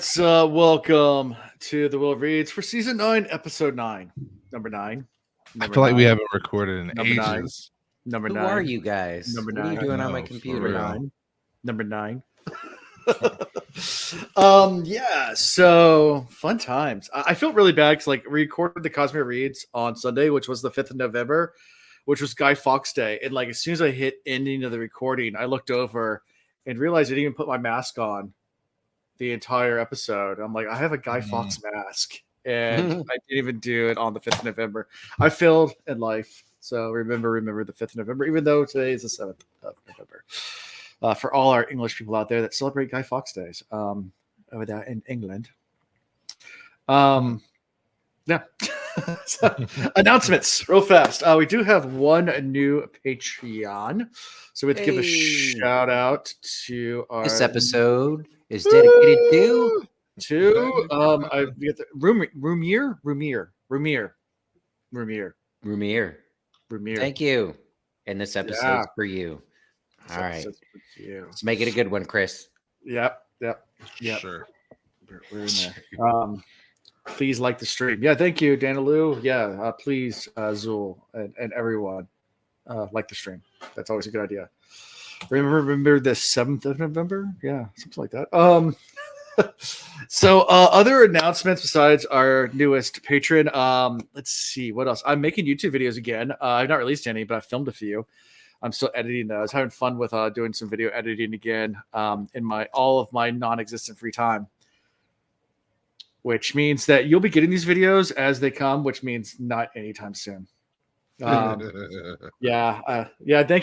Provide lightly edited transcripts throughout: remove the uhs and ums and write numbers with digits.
Let's welcome to the Will Reads for season 9, episode 9, number 9. I feel like we haven't recorded in Number nine. ages. Number Who 9. are you guys? Number What are you 9. doing on my No, for computer? real. Number 9. Yeah, so fun times. I felt really bad because we recorded the Cosmere Reads on Sunday, which was the 5th of November, which was Guy Fawkes Day. And as soon as I hit ending of the recording, I looked over and realized I didn't even put my mask on the entire episode. I'm like, I have a Guy Fawkes mask, and I didn't even do it on the 5th of November. I failed in life. So remember the 5th of November, even though today is the 7th of November. For all our English people out there that celebrate Guy Fawkes Days over there in England. Yeah. So, announcements real fast. We do have one new Patreon. So we have to give a shout out to our This episode is dedicated to I get the Rumier. Thank you. And this episode's for you. All right. Let's make it a good one, Chris. Yep. Sure. We're in there. Please like the stream. Yeah, thank you, Danilou. Yeah, please, Zul and everyone, like the stream. That's always a good idea. Remember the 7th of November? Yeah, something like that. So other announcements besides our newest patron. Let's see what else. I'm making YouTube videos again. I've not released any, but I filmed a few. I'm still editing those. Having fun with doing some video editing again in all of my non-existent free time. Which means that you'll be getting these videos as they come, which means not anytime soon. Yeah. Thank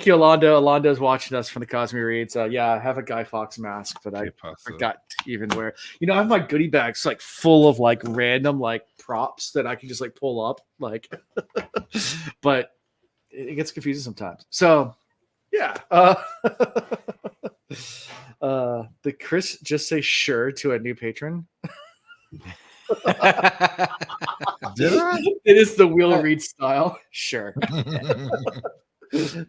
you, Alonda. Alonda's watching us from the Cosmere Reads. I have a Guy Fawkes mask, but I forgot to even wear. I have my goodie bags full of random props that I can just pull up, but it gets confusing sometimes. So, yeah. Did Chris just say sure to a new patron? Did I? It is the Will Read style. Sure.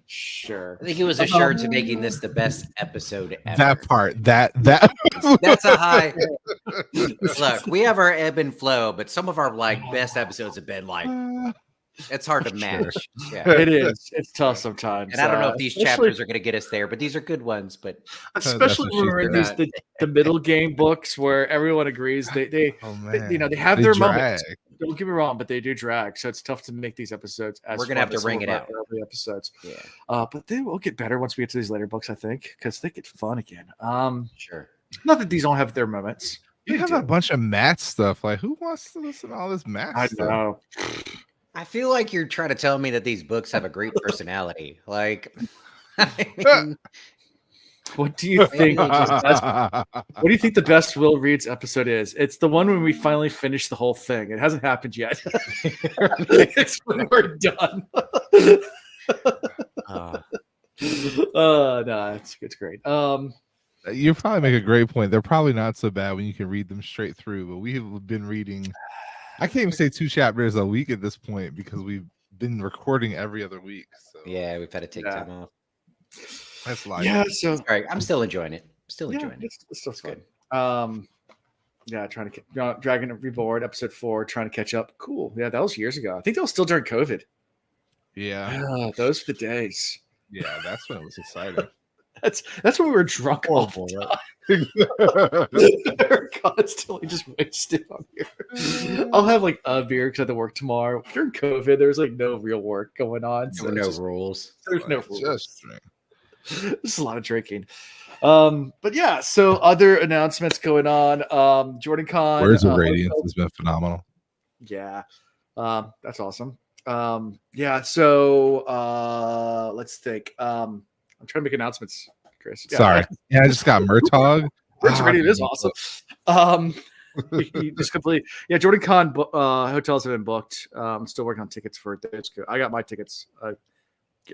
Sure. I think it was assured to making this the best episode ever. That part. That's a high. Look, we have our ebb and flow, but some of our best episodes have been it's hard to match. Yeah. It is. It's tough sometimes. And I don't know if these chapters are going to get us there, but these are good ones. But especially when we're in the middle game books where everyone agrees they have their moments. Don't get me wrong, but they do drag. So it's tough to make these episodes as we're going to have to ring it out. Early episodes. Yeah. But they will get better once we get to these later books, I think, because they get fun again. Sure. Not that these don't have their moments. You have a bunch of Matt stuff. Who wants to listen to all this Matt stuff? I know. I feel like you're trying to tell me that these books have a great personality. What do you think? What do you think the best Will Reads episode is? It's the one when we finally finish the whole thing. It hasn't happened yet. It's when we're done. No, it's great. You probably make a great point. They're probably not so bad when you can read them straight through, but we have been reading. I can't even say 2 chapters a week at this point because we've been recording every other week. So yeah, we've had to take time off. That's live. Yeah, so all right, I'm still enjoying it. Enjoying it. It's still good. Trying to Dragon Reborn episode 4, trying to catch up. Cool. Yeah, that was years ago. I think that was still during COVID. Yeah. Those were the days. Yeah, that's when it was exciting. That's when we were drunk all the time. They're constantly just wasted on here. I'll have a beer because I have to work tomorrow. During COVID, there's no real work going on. So no rules. There's no rules. There's a lot of drinking. But yeah, so other announcements going on. Jordan Con. Words of Radiance has been phenomenal. Yeah. That's awesome. So let's think. I'm trying to make announcements, Chris. Yeah. Sorry. I just got Murtaugh. Words of Radiance is awesome. You just completely. Yeah, Jordan Con hotels have been booked. I'm still working on tickets for those. I got my tickets.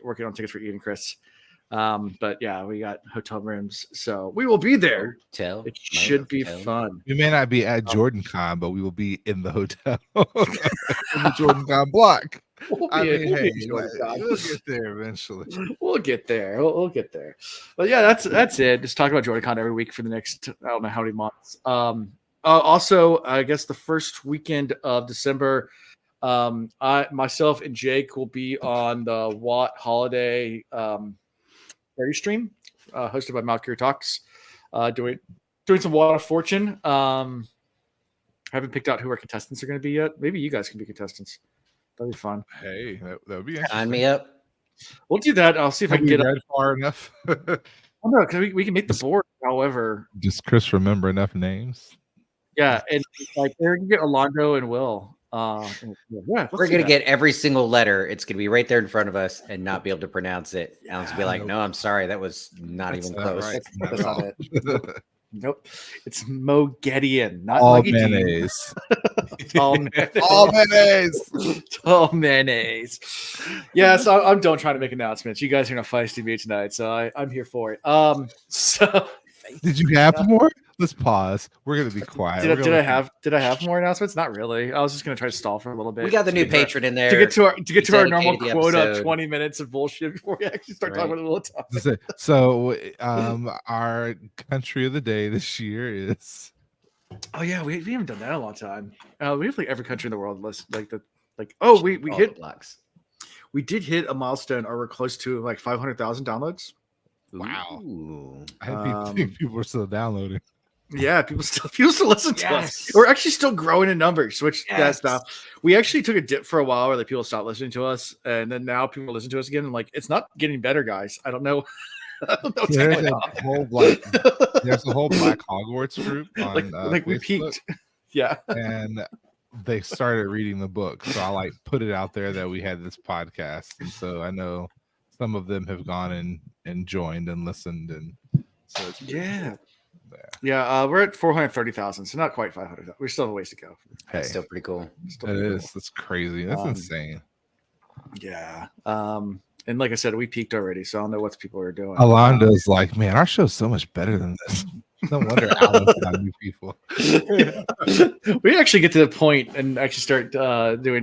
Working on tickets for Ian and Chris. But yeah, we got hotel rooms, so we will be there. It should be fun. We may not be at Jordan Con, but we will be in the hotel in the Jordan Con block. We'll get there eventually. We'll get there. We'll get there. But yeah, that's it. Just talk about Jordan Con every week for the next I don't know how many months. Also, I guess the first weekend of December, myself and Jake will be on the Watt Holiday party stream, hosted by Malcure Talks, doing some Watt of Fortune. Haven't picked out who our contestants are going to be yet. Maybe you guys can be contestants. That'd be fun. Hey, that would be Sign interesting. me up. We'll do that. I'll see if I can get read far enough. Oh, no, because we can make the board. However, Does Chris remember enough names? yeah, and like there can get Alonzo and Will. Yeah, We're gonna get every single letter. It's gonna be right there in front of us and not be able to pronounce it. Alan's gonna be like, "No, I'm sorry, that was not That's even not close." right. That's not it. Nope, it's Mogedian, not All Muggy mayonnaise. All mayonnaise. All mayonnaise. All mayonnaise. Yeah, so I'm done trying to make announcements. You guys are gonna feisty me tonight, so I'm here for it. So Did you have more? Let's pause. We're gonna be quiet. did I have more announcements? Not really. I was just gonna try to stall for a little bit. We got the new patron in there to get to our normal dedicated the quota of episode. 20 minutes of bullshit before we actually start talking about the little topic. That's it. So, our country of the day this year is. Oh yeah, we haven't done that in a long time. We have like every country in the world list we All hit the blocks. we did hit a milestone, or we're close to like 500,000 downloads. Wow. Ooh. I think people are still downloading. Yeah, people still listen to us. Yes. We're actually still growing in numbers, which Yes. that's stuff. We actually took a dip for a while where like people stopped listening to us, and then now people listen to us again. And like, it's not getting better, guys. I don't know. I don't know what's There's going a on. whole there's a whole Black Hogwarts group on like we Facebook, peaked. Yeah. and they started reading the book. So I like put it out there that we had this podcast, and so I know some of them have gone and joined and listened, and so it's pretty cool. Yeah, we're at 430,000, so not quite 500. We still have a ways to go. Hey, That's still pretty cool. Still it pretty is. That's crazy. That's insane. Yeah. And like I said, we peaked already, so I don't know what people are doing. Alondo's like, man, our show's so much better than this. No wonder Alan's got new people. We actually get to the point and actually start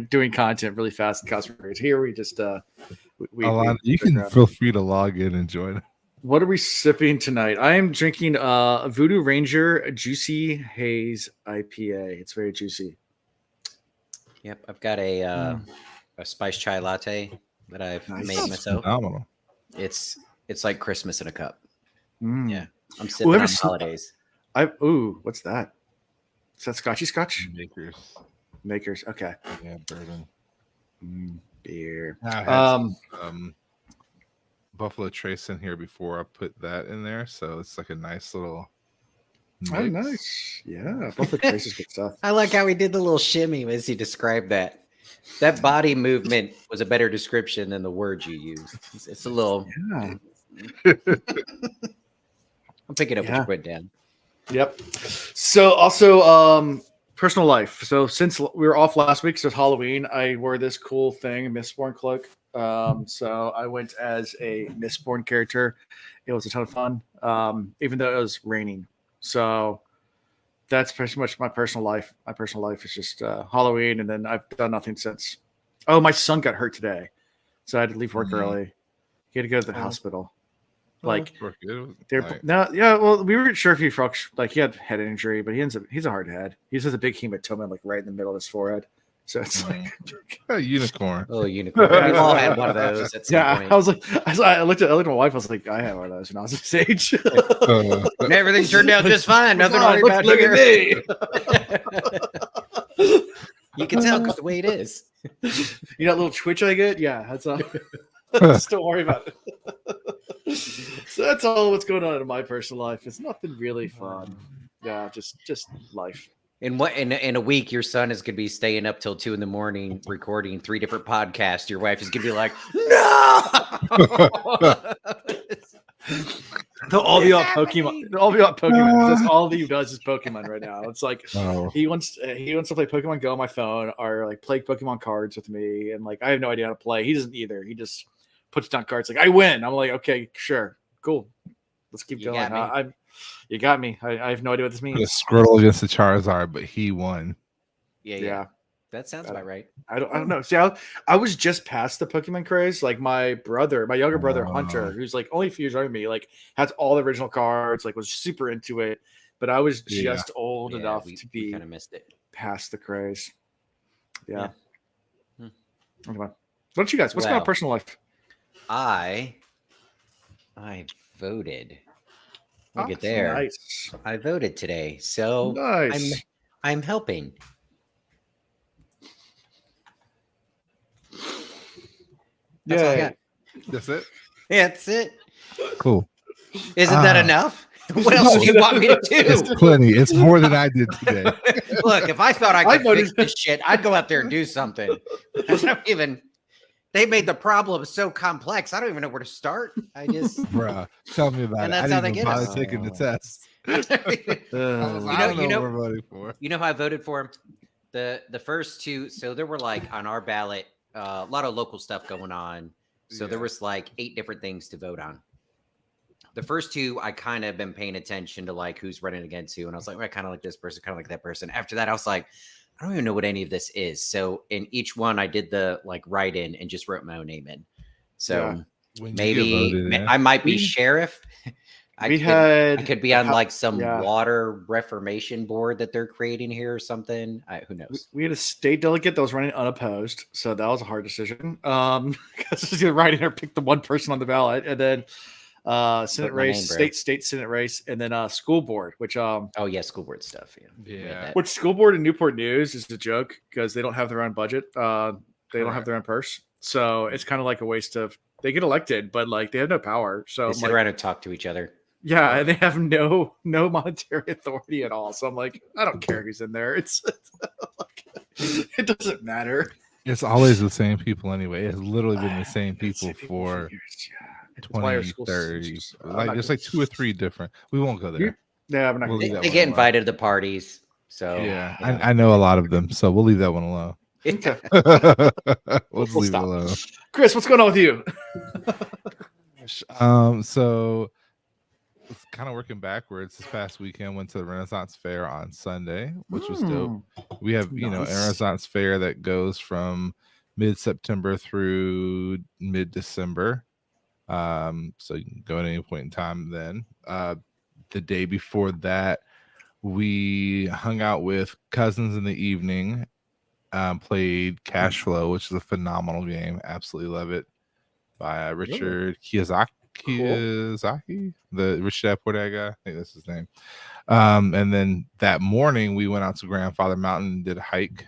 doing content really fast in customers. Here we just Alonda, you can feel free to log in and join. What are we sipping tonight? I am drinking Voodoo Ranger Juicy Haze IPA. It's very juicy. Yep, I've got a spice chai latte that I've made That's myself. phenomenal. It's like Christmas in a cup. Mm. Yeah, I'm sipping on holidays. What's that? Is that Scotchy Scotch? Makers. Okay. Yeah, bourbon. Beer. Buffalo Trace in here before I put that in there, so it's like a nice little mix. Oh, nice. Yeah, Buffalo Trace is good stuff. I like how he did the little shimmy as he described that. That body movement was a better description than the words you used. It's a little. Yeah. I'm picking up what you put down. Yep. So also personal life. So since we were off last week, so it's Halloween, I wore this cool thing, a Mistborn cloak. So I went as a Mistborn character. It was a ton of fun, even though it was raining. So that's pretty much my personal life. My personal life is just Halloween, and then I've done nothing since. Oh, my son got hurt today, so I had to leave work early. He had to go to the hospital. Like, well, we weren't sure if he he had head injury, but he's a hard head. He just has a big hematoma like right in the middle of his forehead. So it's like a unicorn. Oh, unicorn. We've all had one of those at some point. I looked at my wife. I was like, I had one of those when I was his age. And everything turned out just fine. Nothing to worry about. Look at me. You can tell because the way it is. You know that little twitch I get? Yeah, that's all. Just don't worry about it. So that's all what's going on in my personal life. It's nothing really fun. Yeah, just life. In a week, your son is going to be staying up till 2 a.m. recording 3 different podcasts. Your wife is going to be like, "No!" They'll all be on Pokemon. They'll all be on Pokemon. That's all he does is Pokemon right now. It's like he wants to play Pokemon Go on my phone or like play Pokemon cards with me, and like I have no idea how to play. He doesn't either. He just puts down cards like I win. I'm like, okay, sure, cool, let's keep going. You got me. I have no idea what this means. The Squirtle against the Charizard, but he won. Yeah. That sounds about right. I don't know. See, I was just past the Pokemon craze. Like my younger brother Hunter, who's like only a few years older than me, like has all the original cards, like was super into it. but I was Yeah. just old enough we to be kind of missed it. past the craze. Yeah. Hmm. Okay. What about you guys? What's going on in Well, personal life? I voted. Look at Oh, there. nice. I voted today, so Nice. I'm helping. That's all I Yay. got. That's it. That's it. Cool. Isn't that enough? What else do you want me to It's do? plenty. It's more than I did today. Look, if I thought I I could voted- fix this shit, I'd go out there and do something. I don't even. They made the problem so complex. I don't even know where to start. I just. Bruh, tell me about And it. I that's how they didn't even get bother us. taking the test. I was Uh, like, I don't know what we're voting for. You know how I voted for him? The first two. So there were like on our ballot, a lot of local stuff going on. So there Yeah. was like 8 different things to vote on. The first two, I kind of been paying attention to like who's running against who, and I was like, well, I kind of like this person, kind of like that person. After that, I was like, I don't even know what any of this is. So in each one, I did the like write in and just wrote my own name in. So When did you get maybe voted in? I might be We- sheriff. I we could be on like some yeah. water reformation board that they're creating here or something. Who knows? We had a state delegate that was running unopposed, so that was a hard decision. Because he's gonna write in or pick the one person on the ballot, and then Senate Put my race, name, bro. state Senate race, and then school board, which Oh yeah, school board stuff. Yeah, we had Yeah. that. which school board in Newport News is a joke because they don't have their own budget. They don't have Correct. their own purse, so it's kind of like a waste of. They get elected, but like they have no power. So They I'm sit like, around and talk to each other. yeah, and they have no monetary authority at all. So I'm like, I don't care who's in there. It's it doesn't matter. It's always the same people anyway. It's literally been the same people for years. Yeah. It's 20, our school 30. systems. I'm Like not there's gonna- like 2 or 3 different. We won't go there. Yeah, I'm not We'll gonna leave do that They one get alone. invited to the parties. So Yeah, you know. I know a lot of them, so we'll leave that one alone. Okay. We'll We'll leave stop. it alone. Chris, what's going on with you? So it's kind of working backwards. This past weekend went to the Renaissance Fair on Sunday, which was dope. We have, a Nice. Renaissance Fair that goes from mid-September through mid-December. So you can go at any point in time then. The day before that, we hung out with cousins in the evening, played Cash Flow, which is a phenomenal game. Absolutely love it. By Richard Kiyosaki, the Rich Dad Poor Dad guy. I think that's his name. And then that morning we went out to Grandfather Mountain and did a hike.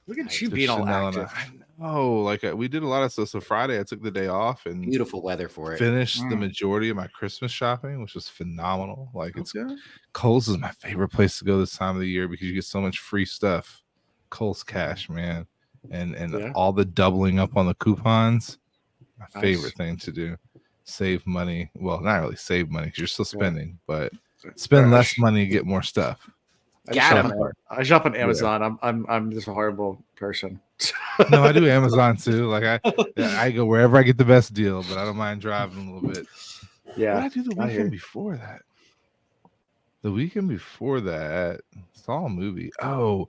Look at you to being all Chanel and active. I know, like we did a lot of stuff. So Friday I took the day off and Beautiful weather for it. finished the Mm. majority of my Christmas shopping, which was phenomenal. Like it's Okay. Kohl's is my favorite place to go this time of the year because you get so much free stuff. Kohl's Cash, man, and Yeah. all the doubling up on the coupons. My Nice. favorite thing to do. Save money. Well, not really save money because you're still Yeah. spending, but spend Right. less money, get more stuff. I shop on Amazon. I'm just a horrible person. No, I do Amazon too. Like I go wherever I get the best deal, but I don't mind driving a little bit. What did Yeah. I do the I hear weekend you. before that? The weekend before that, saw a movie. Oh,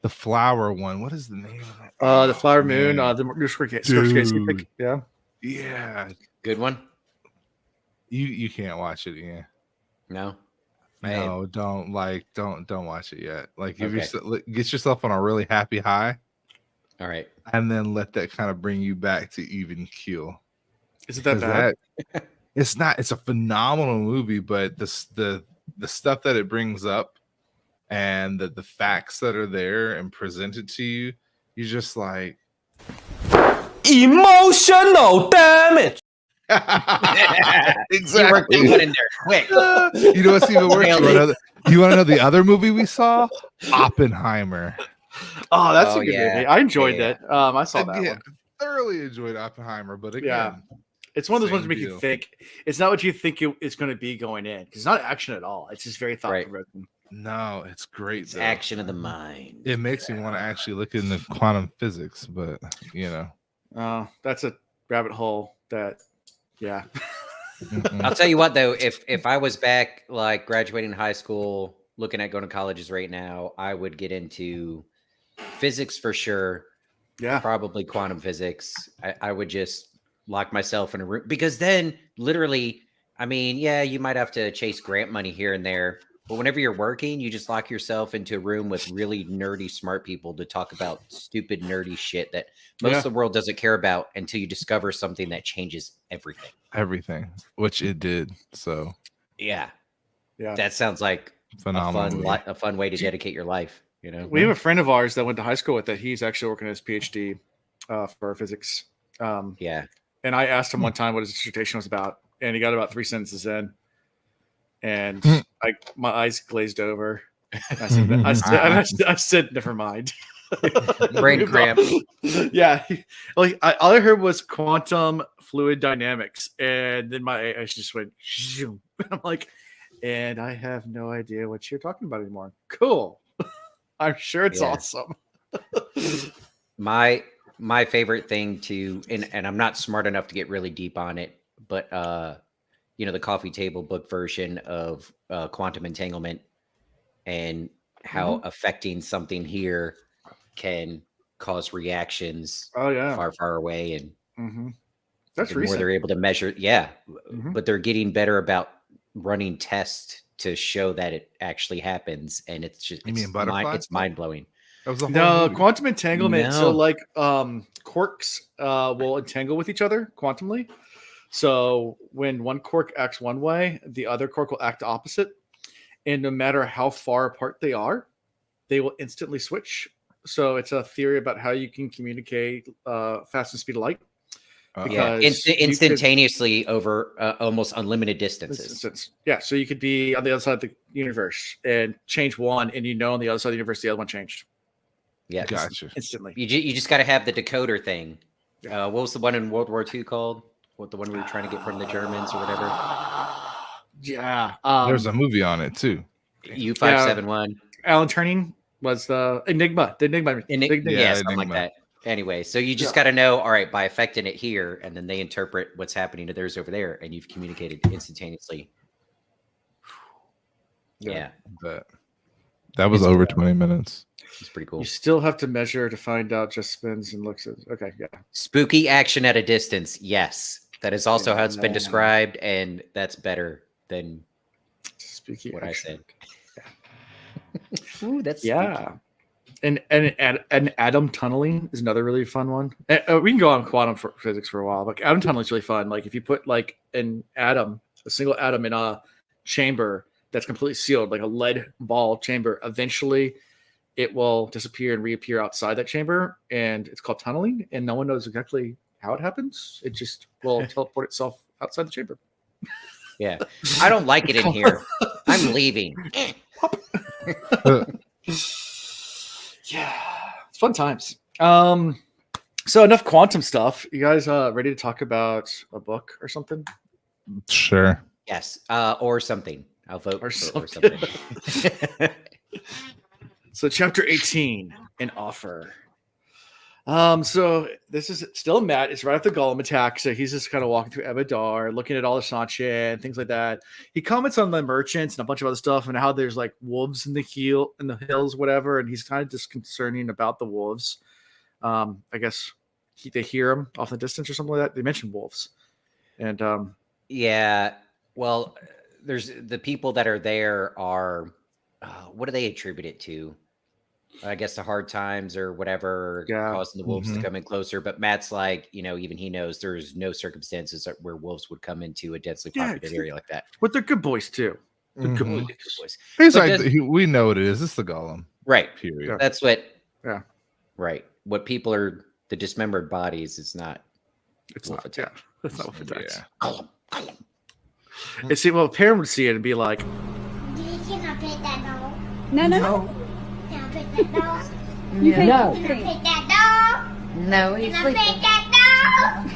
the flower one. What is the name of that? The Flower Moon, man. the new Scorsese Dude. pick. Yeah. Yeah, Good one? you can't watch it again. No. Man. No, don't watch it yet. Like if Okay. you get yourself on a really happy high, All right. and then let that kind of bring you back to even keel. Is it that 'Cause bad? it's not. It's a phenomenal movie, but the stuff that it brings up and the facts that are there and presented to you, you're just like Emotional damage. You worked that one in there quick. You know what's even worse? Nailed it. You want to know the other movie we saw? Oppenheimer. Oh, that's Oh, a good yeah. movie. I enjoyed Yeah, that. I saw that Again, one. thoroughly enjoyed Oppenheimer, but again, Yeah. It's one of those ones Same that make you deal. think. It's not what you think it's going to be going in. 'Cause it's not action at all. It's just very thought provoking. no, it's great. It's though. action of the mind. It makes me want to actually look into quantum physics, but That's a rabbit hole that, yeah. mm-mm. I'll tell you what though, if I was back like graduating high school, looking at going to colleges right now, I would get into physics for sure. Yeah. Probably quantum physics. I would just lock myself in a room because then literally, I mean, yeah, you might have to chase grant money here and there But whenever you're working, you just lock yourself into a room with really nerdy, smart people to talk about stupid, nerdy shit that most of the world doesn't care about until you discover something that changes everything. Everything, which it did. So Yeah. Yeah. That sounds like phenomenal. a fun way to dedicate your life. You know, We have a friend of ours that went to high school with it. He's actually working his PhD for physics. yeah. And I asked him one time what his dissertation was about, and he got about 3 sentences in, and my eyes glazed over. I said, never mind. Brain cramp. Yeah, like all I heard was quantum fluid dynamics, and then my eyes just went. Zoom. I'm like, and I have no idea what you're talking about anymore. Cool. I'm sure it's awesome. My favorite thing and I'm not smart enough to get really deep on it, but the coffee table book version of quantum entanglement and how affecting something here can cause reactions far, far away. And that's the more recent. they're able to measure, but they're getting better about running tests to show that it actually happens. And it's just, it's mind blowing. No, quantum entanglement. No. So like quarks will entangle with each other quantumly. So when one quark acts one way, the other quark will act opposite. And no matter how far apart they are, they will instantly switch. So it's a theory about how you can communicate fast and speed of light. Instantaneously over almost unlimited distances. Yeah, so you could be on the other side of the universe and change one, and on the other side of the universe, the other one changed. Yeah, gotcha. Instantly. You just got to have the decoder thing. What was the one in World War II called? What the one we were trying to get from the Germans or whatever? Yeah, there's a movie on it too. U-571. Alan Turing was the Enigma. Something like that. Anyway, so you just got to know, all right, by affecting it here, and then they interpret what's happening to theirs over there, and you've communicated instantaneously. Yeah. That was over 20 minutes. It's pretty cool. You still have to measure to find out just spins and looks at. Okay, yeah. Spooky action at a distance. Yes, that is also how it's been described, and that's better than spooky what action. I said. Ooh, that's spooky. And atom tunneling is another really fun one. We can go on quantum physics for a while, but atom tunneling is really fun. Like if you put like a single atom in a chamber that's completely sealed, like a lead ball chamber, eventually it will disappear and reappear outside that chamber, and it's called tunneling, and no one knows exactly how it happens. It just will teleport itself outside the chamber. Yeah. I don't like it in here. I'm leaving. Yeah, it's fun times. So enough quantum stuff. You guys ready to talk about a book or something? Sure. Yes. Or something. I'll vote for something. So chapter 18, an offer. So this is still Matt. It's right after the Golem attack. So he's just kind of walking through Ebadar, looking at all the Sanchez and things like that. He comments on the merchants and a bunch of other stuff and how there's like wolves in the hills, whatever. And he's kind of disconcerting about the wolves. I guess they hear him off in the distance or something like that. They mentioned wolves. And yeah, well, there's the people that are there are what do they attribute it to? I guess the hard times or whatever causing the wolves to come in closer. But Matt's like, even he knows there's no circumstances where wolves would come into a densely populated area like that. But they're good boys too. They're good boys. He's like, we know what it is. It's the Golem. Right. Period. Yeah. That's what. Yeah. Right. What people are, the dismembered bodies is not. It's not. Yeah. That's not wolf attacks. Golem. And see, well, a parent would see it and be like, Can I pet that dog? No. Can I pet that dog? You Can I pet that dog? No, he's Can I sleeping. pet that dog?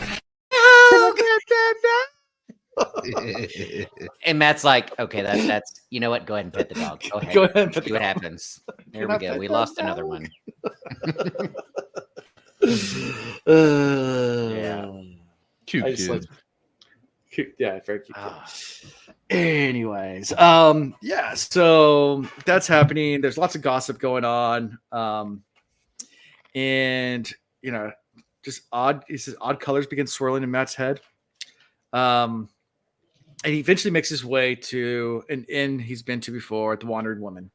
And Matt's like, okay, that's you know what? Go ahead and pet the dog. Go ahead. Go ahead and pet See the what dog. happens. There we go. We lost another one. Yeah. Cute kid. Like, cute. Yeah, very cute. Anyways, yeah, so that's happening. There's lots of gossip going on. And just odd colors begin swirling in Matt's head. And he eventually makes his way to an inn he's been to before, the Wandering Woman.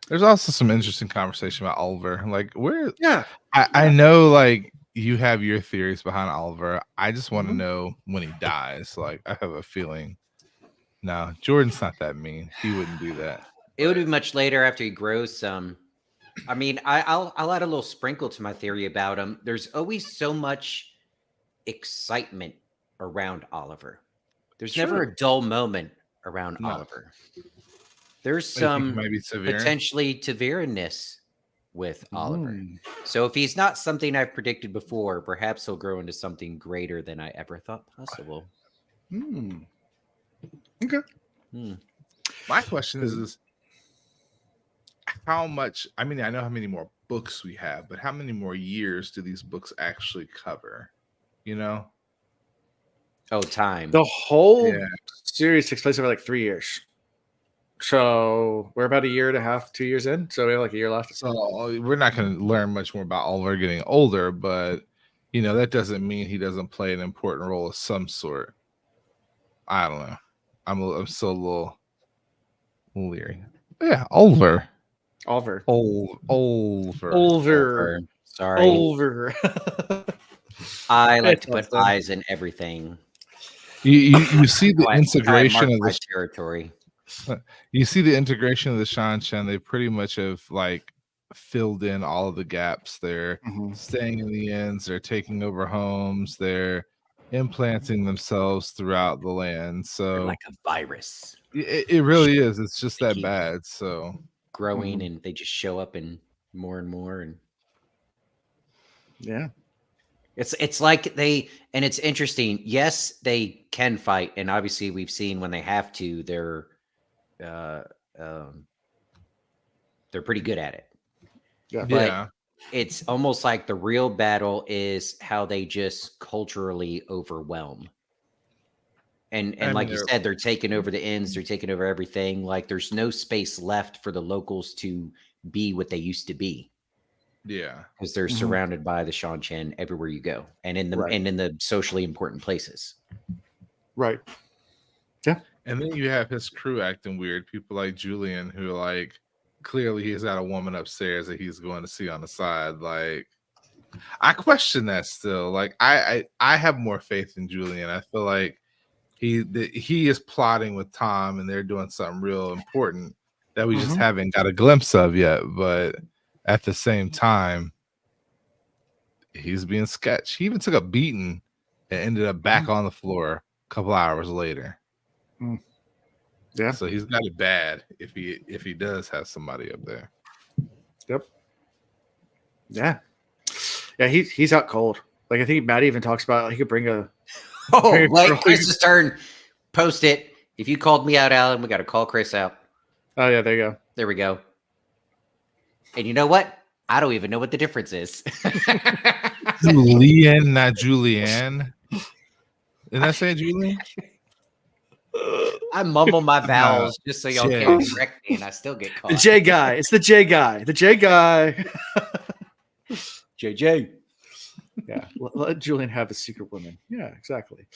There's also some interesting conversation about Oliver. Like, where Yeah. I know, like, you have your theories behind Oliver. I just want to Mhm. know when he dies. Like, I have a feeling. No, Jordan's not that mean. He wouldn't do that. It would be much later after he grows some. I mean, I'll add a little sprinkle to my theory about him. There's always so much excitement around Oliver. There's never a dull moment around No. Oliver. There's I think he some might be severe. potentially Taviran-ness with Oliver. Mm. So if he's not something I've predicted before, perhaps he'll grow into something greater than I ever thought possible. Mm. Okay. Hmm. My question is how much? I mean, I know how many more books we have, but how many more years do these books actually cover? You know? Oh, time. The whole Yeah. series takes place over like 3 years. So we're about a year and a half, 2 years in. So we have like a year left. So we're not going to learn much more about Oliver getting older, but you know that doesn't mean he doesn't play an important role of some sort. I don't know. I'm still a little leery. Yeah, Oliver. Oliver. Oliver. Sorry. Oliver. I like It's to put awesome. eyes in everything. You see the How I integration mark of my the territory. you see the integration of the Shan. They pretty much have like filled in all of the gaps. They're Mhm. staying in the inns. They're taking over homes. They're implanting themselves throughout the land. They're So like a virus it really is. It's just that Keep- bad. So growing, Mhm. and they just show up and more, and Yeah. it's like and it's interesting. Yes, they can fight, and obviously we've seen when they have to, uh, um, they're pretty good at it. Yeah. But yeah, it's almost like the real battle is how they just culturally overwhelm. And I mean, like you said, they're taking over the inns, they're taking over everything. Like there's no space left for the locals to be what they used to be, yeah. because they're Mhm. surrounded by the Shan Chen everywhere you go, and in the Right. and in the socially important places. Right. And then you have his crew acting weird. People like Julian, who like clearly he's got a woman upstairs that he's going to see on the side. Like, I question that still. Like, I have more faith in Julian. I feel like he is plotting with Tom, and they're doing something real important that we just Mhm. haven't got a glimpse of yet. But at the same time, he's being sketch. He even took a beating and ended up back on the floor a couple hours later. Yeah. So he's got it bad if he does have somebody up there. Yep. Yeah. Yeah. He's out cold. Like I think Matt even talks about he could bring a. Oh, Very like trolling. Chris's turn. Post it. If you called me out, Alan, we got to call Chris out. Oh yeah, there you go. There we go. And you know what? I don't even know what the difference is. Julian, not Julianne. Didn't I say Julian? I mumble my vowels just so y'all Jay. can't correct me, and I still get caught. The J guy. It's the J guy. The J guy. JJ. Yeah. Let Julian have a secret woman. Yeah, exactly.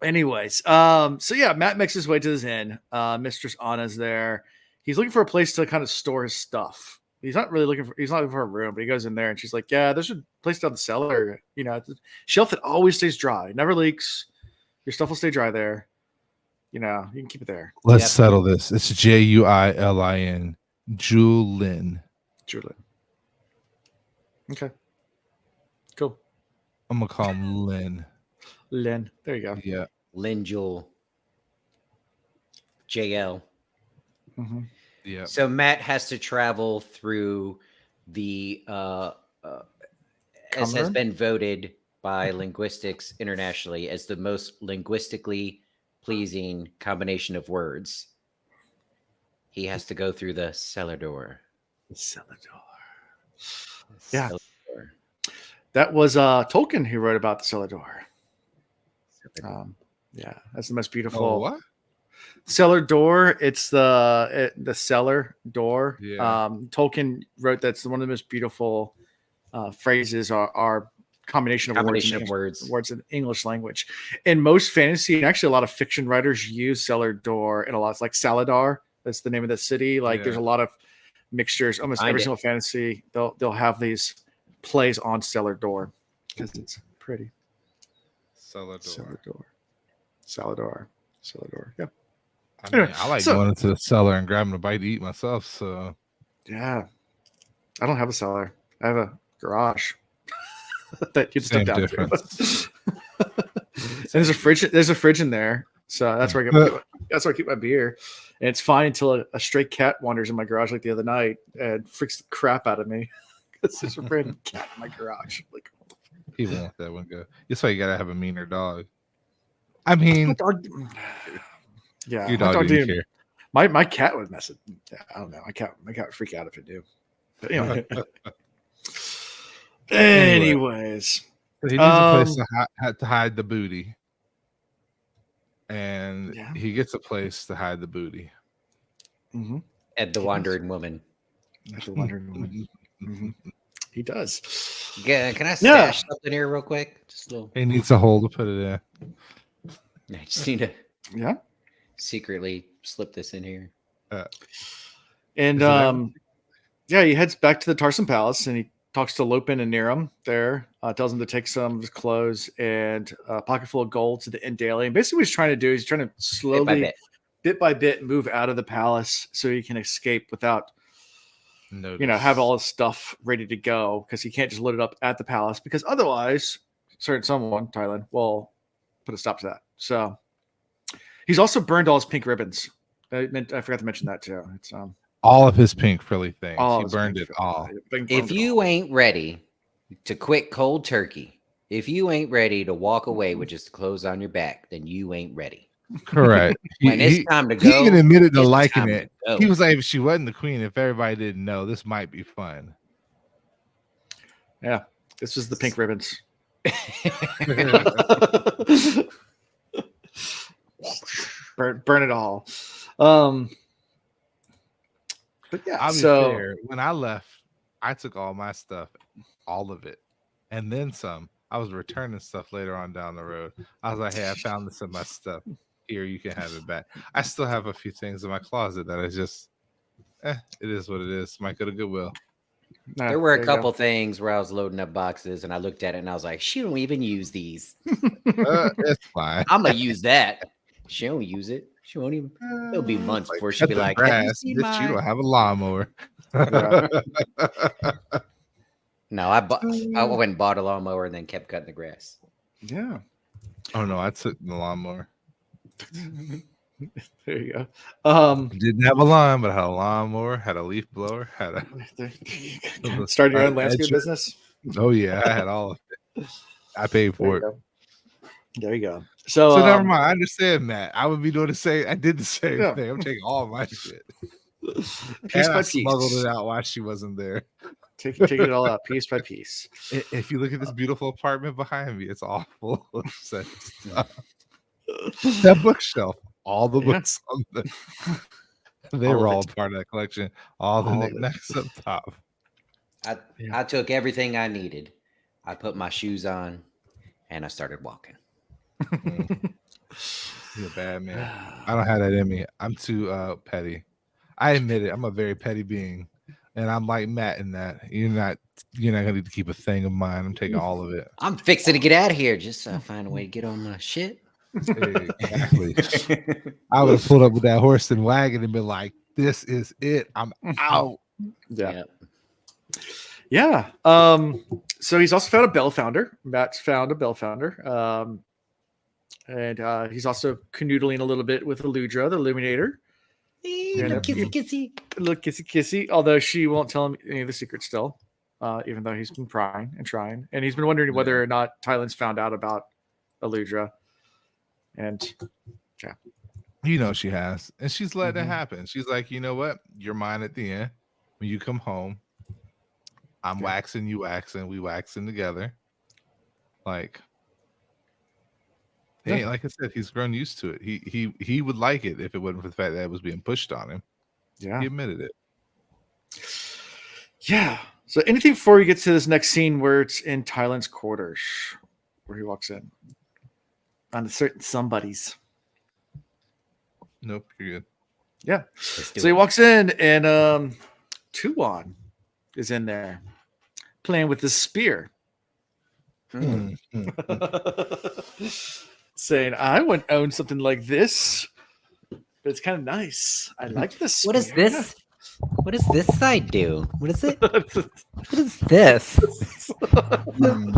Anyways, so yeah, Matt makes his way to his inn. Mistress Anna's there. He's looking for a place to kind of store his stuff. He's not looking for a room, but he goes in there and she's like, yeah, there's a place down the cellar, it's a shelf that always stays dry, never leaks. Your stuff will stay dry there. You can keep it there. Let's Yep. settle this. It's Juilin. Julin. Julian. Okay. Cool. I'm gonna call him Lynn. Len. There you go. Yeah. Lynn Jewel. JL. Mm-hmm. Yeah. So Matt has to travel through the as has been voted by linguistics internationally as the most linguistically pleasing combination of words. He has to go through the cellar door. The cellar door. Yeah. Cellar door. That was Tolkien who wrote about the cellar door. Cellar door. Yeah, that's the most beautiful. Oh, what? Cellar door. It's the cellar door. Yeah. Tolkien wrote that's one of the most beautiful phrases are combination of Combination words, of words. words in English language. In most fantasy, and actually a lot of fiction writers use cellar door, and a lot like Saladar. That's the name of the city. Like there's a lot of mixtures. Almost Find every it. single fantasy, they'll have these plays on cellar door because it's pretty. Salador. Salador. Yeah. I mean, Anyway, I like so- going into the cellar and grabbing a bite to eat myself. So Yeah. I don't have a cellar. I have a garage that you Same step down difference. to. There's a fridge. There's a fridge in there, so that's where I keep my beer. And it's fine until a stray cat wanders in my garage like the other night and freaks the crap out of me. Because there's a random cat in my garage. Like, he won't let that one go. That's why you gotta have a meaner dog. I mean, my dog. Yeah, your my dog didn't didn't- care. My cat would mess it. Yeah, I don't know. My cat would freak out if it do. But anyway. Anyways, So he needs a place to hide the booty, and Yeah. he gets a place to hide the booty. mhm, Ed the Wandering Woman. at the Wandering Woman. Mhm. He does. Yeah, can I Yeah. stash something here real quick? Just a little. He needs a hole to put it in. I just need to Yeah. secretly slip this in here. And Is it that yeah, he heads back to the Tarson Palace and he talks to Lopin and Niram there, tells him to take some of his clothes and a pocket full of gold to the Inn Daily. And basically what he's trying to do is he's trying to Bit by slowly, bit. by bit, move out of the palace so he can escape without, Notice. have all his stuff ready to go because he can't just load it up at the palace because otherwise, someone, Thailand, will put a stop to that. So he's also burned all his pink ribbons. I forgot to mention that too. It's all of his pink frilly things. all He his burned pink it frilly- all. burned If it you all. ain't ready to quit cold turkey, if you ain't ready to walk away with just the clothes on your back, then you ain't ready. Correct. When it's time to he go, even admitted to it's liking time it. to go. He was like, if she wasn't the queen, if everybody didn't know, this might be fun. Yeah, this is the pink ribbons. burn it all. But yeah, I'll be so fair. When I left, I took all my stuff, all of it, and then some. I was returning stuff later on down the road. I was like, hey, I found this in my stuff. Here, you can have it back. I still have a few things in my closet that is just, it is what it is. Might go to Goodwill. nah, There were there a you go. couple things where I was loading up boxes and I looked at it and I was like, she don't even use these. It's fine. I'm gonna use that. She don't use it. She won't even. It'll be months before she'll Cut be the like, "Have you grass, seen bitch, you my-" don't have a lawnmower. Yeah. No, I went and bought a lawnmower and then kept cutting the grass. Yeah, Oh no, I took the lawnmower. there you go. Didn't have a lawn, but I had a lawnmower, had a leaf blower, had a Start your own Edger. landscape business. oh yeah, I had all of it. I paid There for you it. go. There you go. So, So never mind. I understand, Matt. I would be doing the same. I did the same Yeah. thing. I'm taking all of my shit. piece And by I piece, smuggled it out while she wasn't there. Taking it all out piece by piece. If you look at this beautiful apartment behind me, it's all full of such stuff. That bookshelf, all the Yeah. books on they All were of all it. part of that collection. All the All of it. knickknacks up top. I took everything I needed. I put my shoes on and I started walking. You're a bad man. I don't have that in me. I'm too petty. I admit it. I'm a very petty being. And I'm like Matt in that. You're not gonna need to keep a thing of mine. I'm taking all of it. I'm fixing to get out of here. Just find a way to get on my shit. Exactly. I would have pulled up with that horse and wagon and been like, this is it. I'm out. Yeah. Yep. Yeah. So he's also found a Bell founder. Matt's found a Bell founder. And he's also canoodling a little bit with Eludra, the Illuminator. Little kissy kissy. A little kissy kissy, although she won't tell him any of the secrets still, even though he's been prying and trying. And he's been wondering whether or not Tylen's found out about Eludra. And You know she has. And she's letting Mhm. it happen. She's like, you know what? You're mine at the end. When you come home, I'm waxing, you waxing, we waxing together. Like, hey, like I said, he's grown used to it. He would like it if it wasn't for the fact that it was being pushed on him. yeah. He admitted it. Yeah. So anything before we get to this next scene where it's in Tylen's quarters, where he walks in on a certain somebody's. Nope, you're good. Yeah. Let's do So he it. walks in and Tuan is in there playing with his spear. Mm. Saying, I wouldn't own something like this, but it's kind of nice. I like this. What is this? What does this side do? What is it? What is this? Hmm.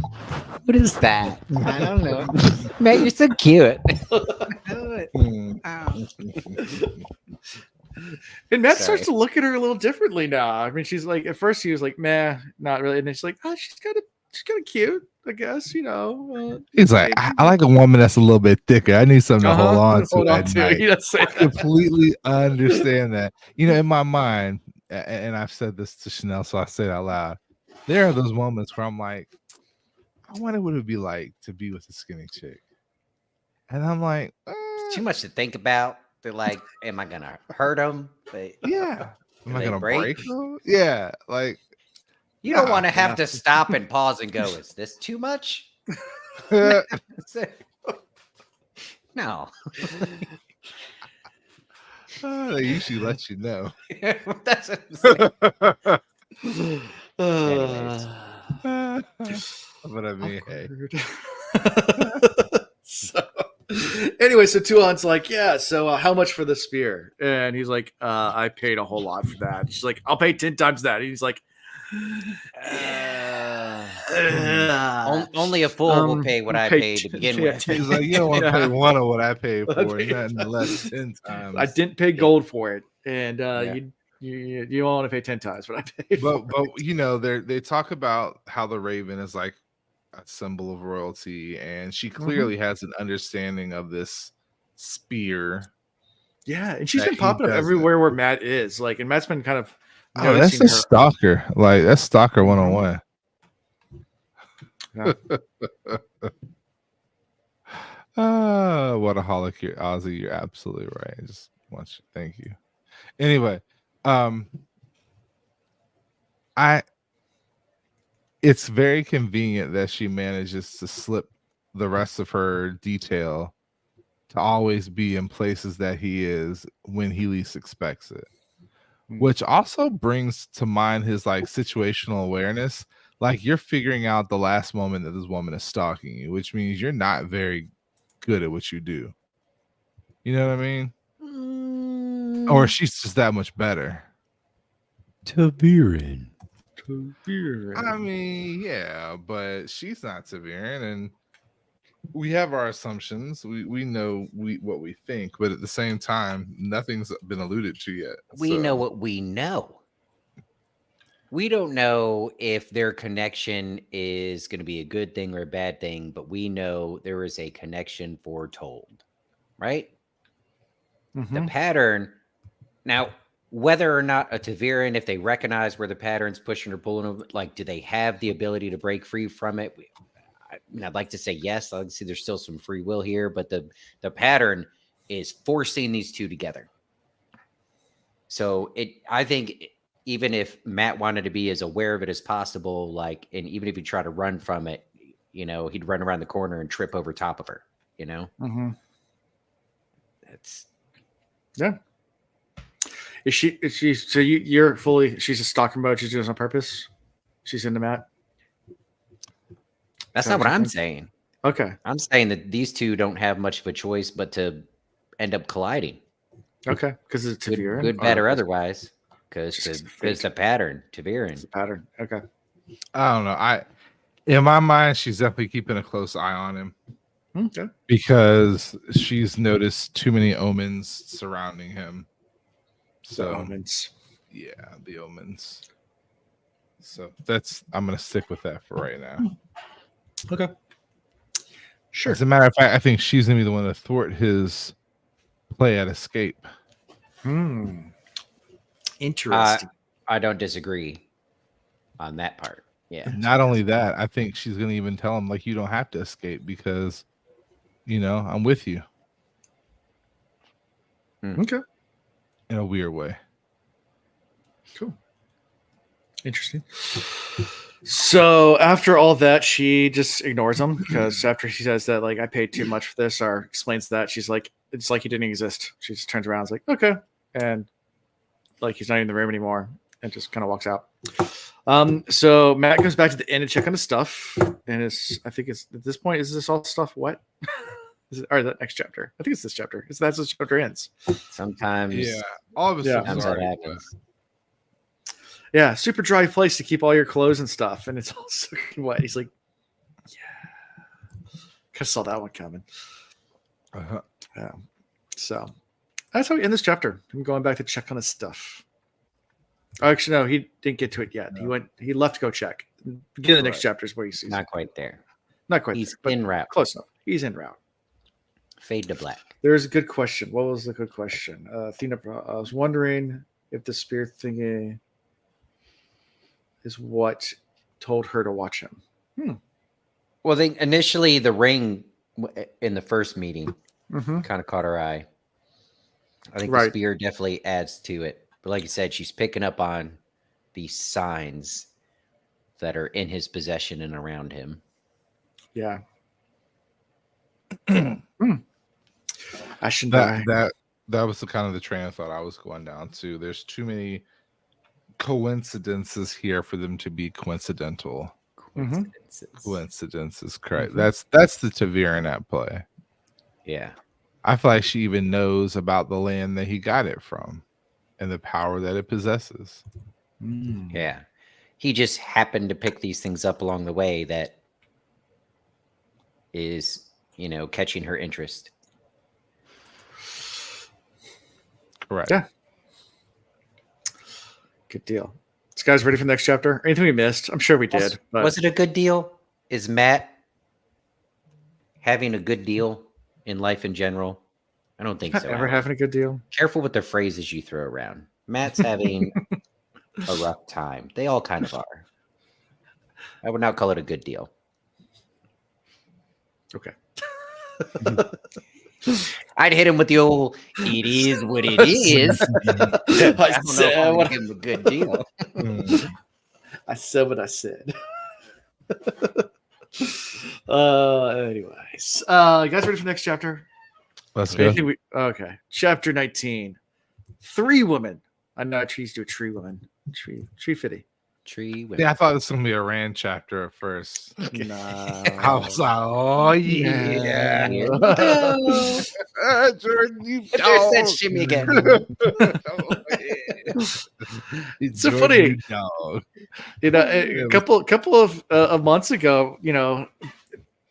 What is that? I don't know. Matt, you're so cute. Hmm. And Matt Sorry. starts to look at her a little differently now. I mean, she's like, at first he was like, meh, not really. And then she's like, oh, she's kind of cute, I guess, you know. He's like, I like a woman that's a little bit thicker. I need something to hold on to. Hold on at to. night. He does say I that. completely understand that. You know, in my mind, and I've said this to Chanel, so I say it out loud. There are those moments where I'm like, I wonder what it would be like to be with a skinny chick. And I'm like, Too much to think about. They're like, am I gonna hurt them? yeah. Am I they gonna break? break them? Yeah. Like, You don't Nah, want to have yeah. to stop and pause and go, is this too much? No. they usually let you know. That's what I'm saying. But I mean, hey. So, anyway, so Tuan's like, yeah, so how much for the spear? And he's like, I paid a whole lot for that. She's like, I'll pay 10 times that. And he's like, Only a fool will pay what I paid to begin with. He's like, you don't want to pay one of what I paid What I for, paid nothing less 10 times. I didn't pay gold for it, and Yeah. you don't want to pay 10 times what I paid. But you know, they talk about how the Raven is like a symbol of royalty, and she clearly has an understanding of this spear. Yeah, and she's that been he popping up doesn't. everywhere where Matt is. Like, and Matt's been kind of Oh, that's noticing a stalker. Like that's stalker 101. Yeah. What a holic you're, Ozzy. You're absolutely right. I just want you. Thank you. Anyway, it's very convenient that she manages to slip the rest of her detail to always be in places that he is when he least expects it. Which also brings to mind his like situational awareness. Like you're figuring out the last moment that this woman is stalking you, which means you're not very good at what you do. You know what I mean? Or she's just that much better. Taviran. I mean, yeah, but she's not Taviran, and we have our assumptions. We know what we think, but at the same time, nothing's been alluded to yet. We know what we know. We don't know if their connection is going to be a good thing or a bad thing, but we know there is a connection foretold, right? The pattern. Now, whether or not a Taviran, if they recognize where the pattern's pushing or pulling them, like, do they have the ability to break free from it? I'd like to say yes. I'd like to see there's still some free will here, but the pattern is forcing these two together. So I think even if Matt wanted to be as aware of it as possible, like, and even if he tried to run from it, you know, he'd run around the corner and trip over top of her, you know? That's yeah. Is she so you're fully she's just stalking mode, she's doing this on purpose? She's into Matt? That's not what I'm saying. Okay. I'm saying that these two don't have much of a choice but to end up colliding. Okay. Because it's Taviran. Good, bad, or otherwise. Because the pattern, Taviran. It's the pattern. Okay. I don't know. In my mind, she's definitely keeping a close eye on him. Okay. Because she's noticed too many omens surrounding him. So The omens. Yeah, the omens. So I'm gonna stick with that for right now. Okay. Sure. As a matter of fact, I think she's gonna be the one to thwart his play at escape. Interesting. I don't disagree on that part. Yeah. Not only that, I think she's gonna even tell him like you don't have to escape because I'm with you. Okay. In a weird way. Cool. Interesting. So after all that, she just ignores him because after she says that, like, I paid too much for this, or explains that, she's like, it's like he didn't exist. She just turns around, and is like, okay, and like he's not in the room anymore, and just kind of walks out. So Matt goes back to the inn and check on his stuff, and I think it's at this point, is this all stuff? What? Or that next chapter? I think it's this chapter. That's this chapter ends. Sometimes, Yeah, all of a Yeah. sudden, sometimes that happens. Yeah, super dry place to keep all your clothes and stuff, and it's all soaking wet. He's like, yeah, kind of saw that one coming. Uh-huh. Yeah. So that's how we end this chapter. I'm going back to check on his stuff. Oh, actually, no, he didn't get to it yet. No. He left to go check. Beginning of the next Right. chapter is where he sees. Not quite there. Not quite. He's there, but en route. close enough. He's en route. Fade to black. There's a good question. What was the good question? Athena, I was wondering if the spirit thingy is what told her to watch him. Well, initially the ring in the first meeting Mm-hmm. kind of caught her eye. I think the Right. spear definitely adds to it. But like you said, she's picking up on these signs that are in his possession and around him. Yeah. I shouldn't die. That was the kind of the train of thought I was going down to. There's too many coincidences here for them to be coincidental. Mhm. Coincidences, correct. Mhm. That's the Taviran at play. Yeah. I feel like she even knows about the land that he got it from and the power that it possesses. Mm. Yeah. He just happened to pick these things up along the way that is, catching her interest. Correct. Yeah. Good deal. So guys, ready for the next chapter? Anything we missed? I'm sure we did. But Was it a good deal? Is Matt having a good deal in life in general? I don't think not so. ever Alan. having a good deal? Careful with the phrases you throw around. Matt's having a rough time. They all kind of are. I would not call it a good deal. Okay. I'd hit him with the old, it is what it is. I don't know if I'm gonna give him a good deal. Mm. I said what I said. Anyways, you guys ready for the next chapter? Let's go. Anything okay. Chapter 19. 3 women. I know trees do a tree woman. Tree fitty. Tree women. Yeah, I thought this was gonna be a Rand chapter at first. No. I was like, oh yeah. Here we go. Jordan, you There's that dog. shimmy again. It's so Jordan, funny. you dog. A couple of months ago,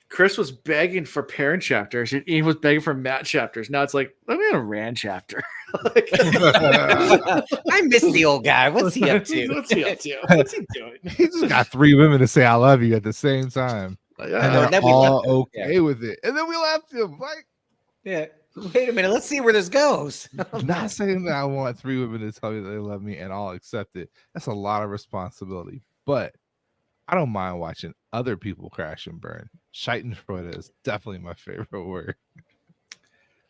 Chris was begging for parent chapters. And he was begging for Matt chapters. Now it's like, let me have a Rand chapter. I miss the old guy. What's he up to? What's he up to? What's he doing? He just got 3 women to say I love you at the same time. And Yeah. they're then we all left him. okay with it. And then we left him. Like, Yeah. Wait a minute. Let's see where this goes. not saying that I want 3 women to tell me that they love me and I'll accept it. That's a lot of responsibility. But I don't mind watching other people crash and burn. Schadenfreude is definitely my favorite word.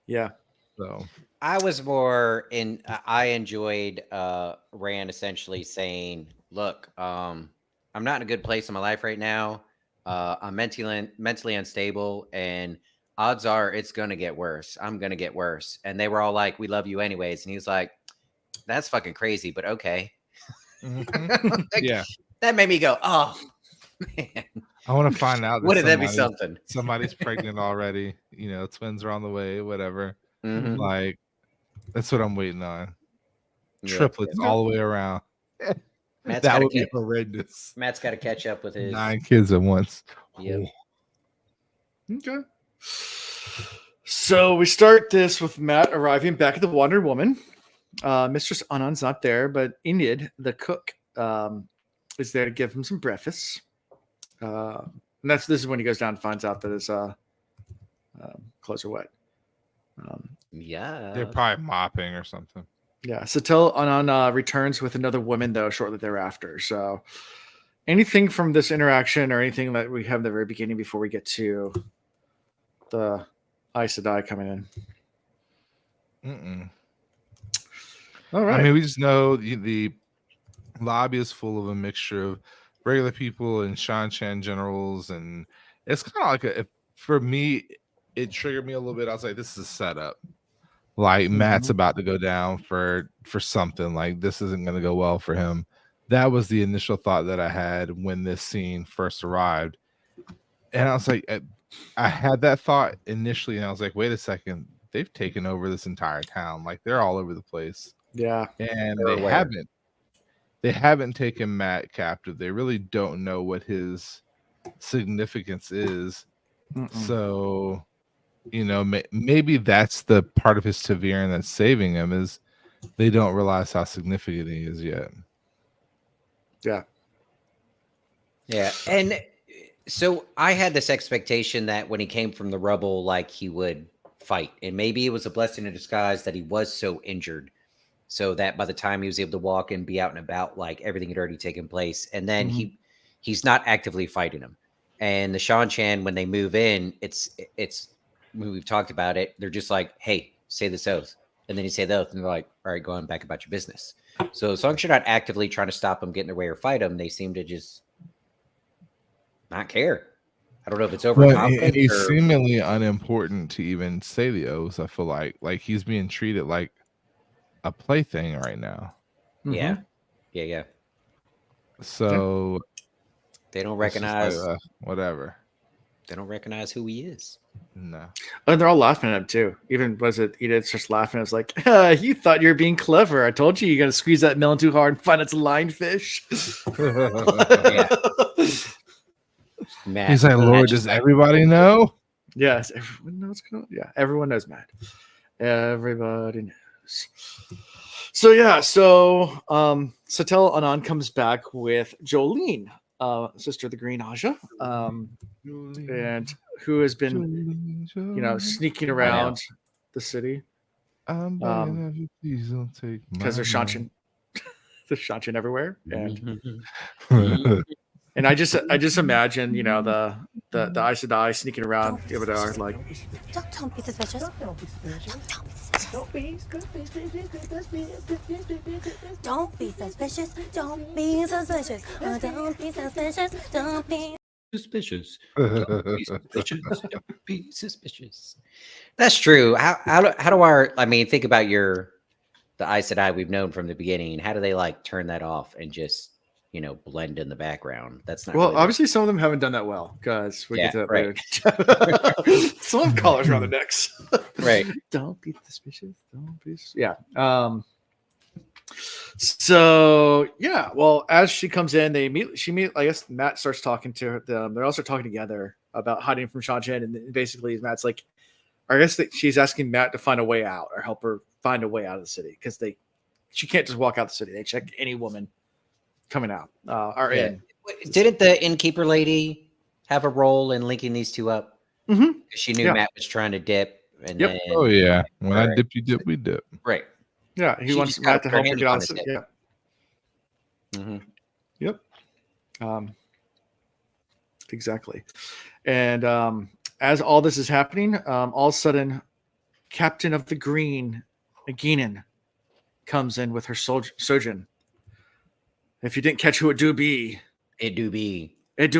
Yeah. So I was more in. I enjoyed Rand essentially saying, "Look, I'm not in a good place in my life right now. I'm mentally unstable, and odds are it's gonna get worse. I'm gonna get worse." And they were all like, "We love you anyways," and he was like, "That's fucking crazy, but okay." mhm. Like, yeah. that made me go, "Oh man, I want to find out that wouldn't that be something?" somebody's pregnant already. Twins are on the way, whatever. Mhm. Like, that's what I'm waiting on. Yeah. Triplets all the way around. Matt's That gotta would be catch- horrendous. Matt's got to catch up with his. 9 kids at once. Yep. Okay. So we start this with Matt arriving back at the Wandering Woman. Mistress Anand's not there, but Enid, the cook, is there to give him some breakfast. And this is when he goes down and finds out that his clothes are wet. Yeah. They're probably mopping or something. Yeah. Satel Anand returns with another woman, though, shortly thereafter. So anything from this interaction or anything that we have at the very beginning before we get to the Aes Sedai coming in? Mm-mm. All right. I mean, we just know the lobby is full of a mixture of regular people and Shan Chan generals, and it's kind of like for me, it triggered me a little bit. I was like, this is a setup. Like Matt's about to go down for something. Like this isn't going to go well for him. That was the initial thought that I had when this scene first arrived, and I was like, I had that thought initially, and I was like, wait a second, they've taken over this entire town. Like they're all over the place. Yeah, And They're aware. they haven't taken Matt captive. They really don't know what his significance is. So, you know, maybe that's the part of his Taviran that's saving him, is they don't realize how significant he is yet. yeah. And so I had this expectation that when he came from the rubble, like he would fight, and maybe it was a blessing in disguise that he was so injured, so that by the time he was able to walk and be out and about, like everything had already taken place, and then he's not actively fighting him. And the Shan Chan, when they move in, it's when we've talked about it, they're just like, hey, say this oath, and then you say the oath, and they're like, all right, go on back about your business. So as long as you're not actively trying to stop them, get in their way, or fight them, they seem to just not care. I don't know if it's overconfident. He's seemingly unimportant to even say the oaths. I feel like he's being treated like a plaything right now. Yeah. So they don't it's just recognize like, whatever. They don't recognize who he is. No. And they're all laughing at him too. Even was it Edith starts laughing? I was like, you thought you were being clever. I told you got to squeeze that melon too hard and find it's a lionfish. Matt, He's like, Lord, does everybody know? Yes, everyone knows. Yeah, everyone knows Matt. Everybody knows. So yeah, so Satel Anand comes back with Jolene, sister of the Green Aja, and who has been, sneaking around the city. Please don't take because there's money. there's Shanchin everywhere, and I just imagine the Aes Sedai sneaking around the Ibadar like Don't be suspicious. Don't be suspicious. Don't be suspicious. Don't be suspicious. Don't be suspicious. Don't be suspicious. Don't be suspicious. Don't be suspicious. That's true. How do our, think about the Aes Sedai we've known from the beginning. How do they like turn that off and just blend in the background? That's not well. really Obviously, some of them haven't done that well because we get to that right. later. Some have collars around their necks. Right. Don't be suspicious. Don't be. Yeah. So yeah. Well, as she comes in, I guess Matt starts talking to them. They're also talking together about hiding from Shanchin, and basically Matt's like, I guess that she's asking Matt to find a way out or help her find a way out of the city because she can't just walk out the city. They check any woman coming out in. Didn't the innkeeper lady have a role in linking these two up? Mm-hmm. She knew Matt was trying to dip, and then oh yeah, when I dip, you dip, we dip. Right. Yeah, he wants Matt to help her get out of the city. Yeah. Mm-hmm. Yep. Exactly. And as all this is happening, all of a sudden, Captain of the Green, Aeginan, comes in with her Sojourn. If you didn't catch who it do be. It do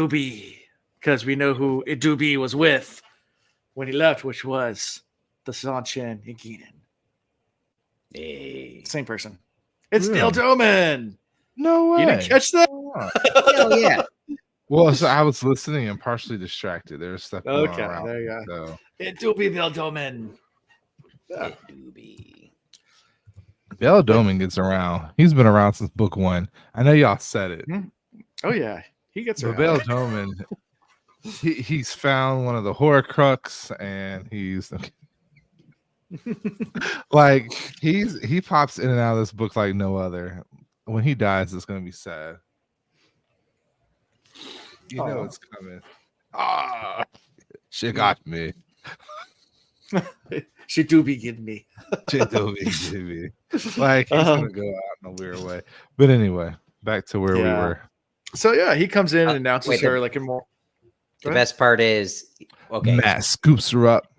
be. Because we know who it do be was with when he left, which was the Sanchin Aeginan. Hey. Same person. It's Neil Doman. No way. You didn't catch that? Hell yeah. Well, so I was listening and partially distracted. There's stuff going on around. There you go. So. It do be Neil Doman. Yeah. It do be. Bayle Doman gets around. He's been around since book 1. I know y'all said it. Oh yeah, he gets around. Bayle Doman, he's found one of the Horcrux, and he's like he pops in and out of this book like no other. When he dies, it's gonna be sad. You know it's coming. She got me. She do be getting me. She do be getting me. Like he's gonna go out in a weird way. But anyway, back to where we were. So yeah, he comes in and announces her like in more. The best part is Matt scoops her up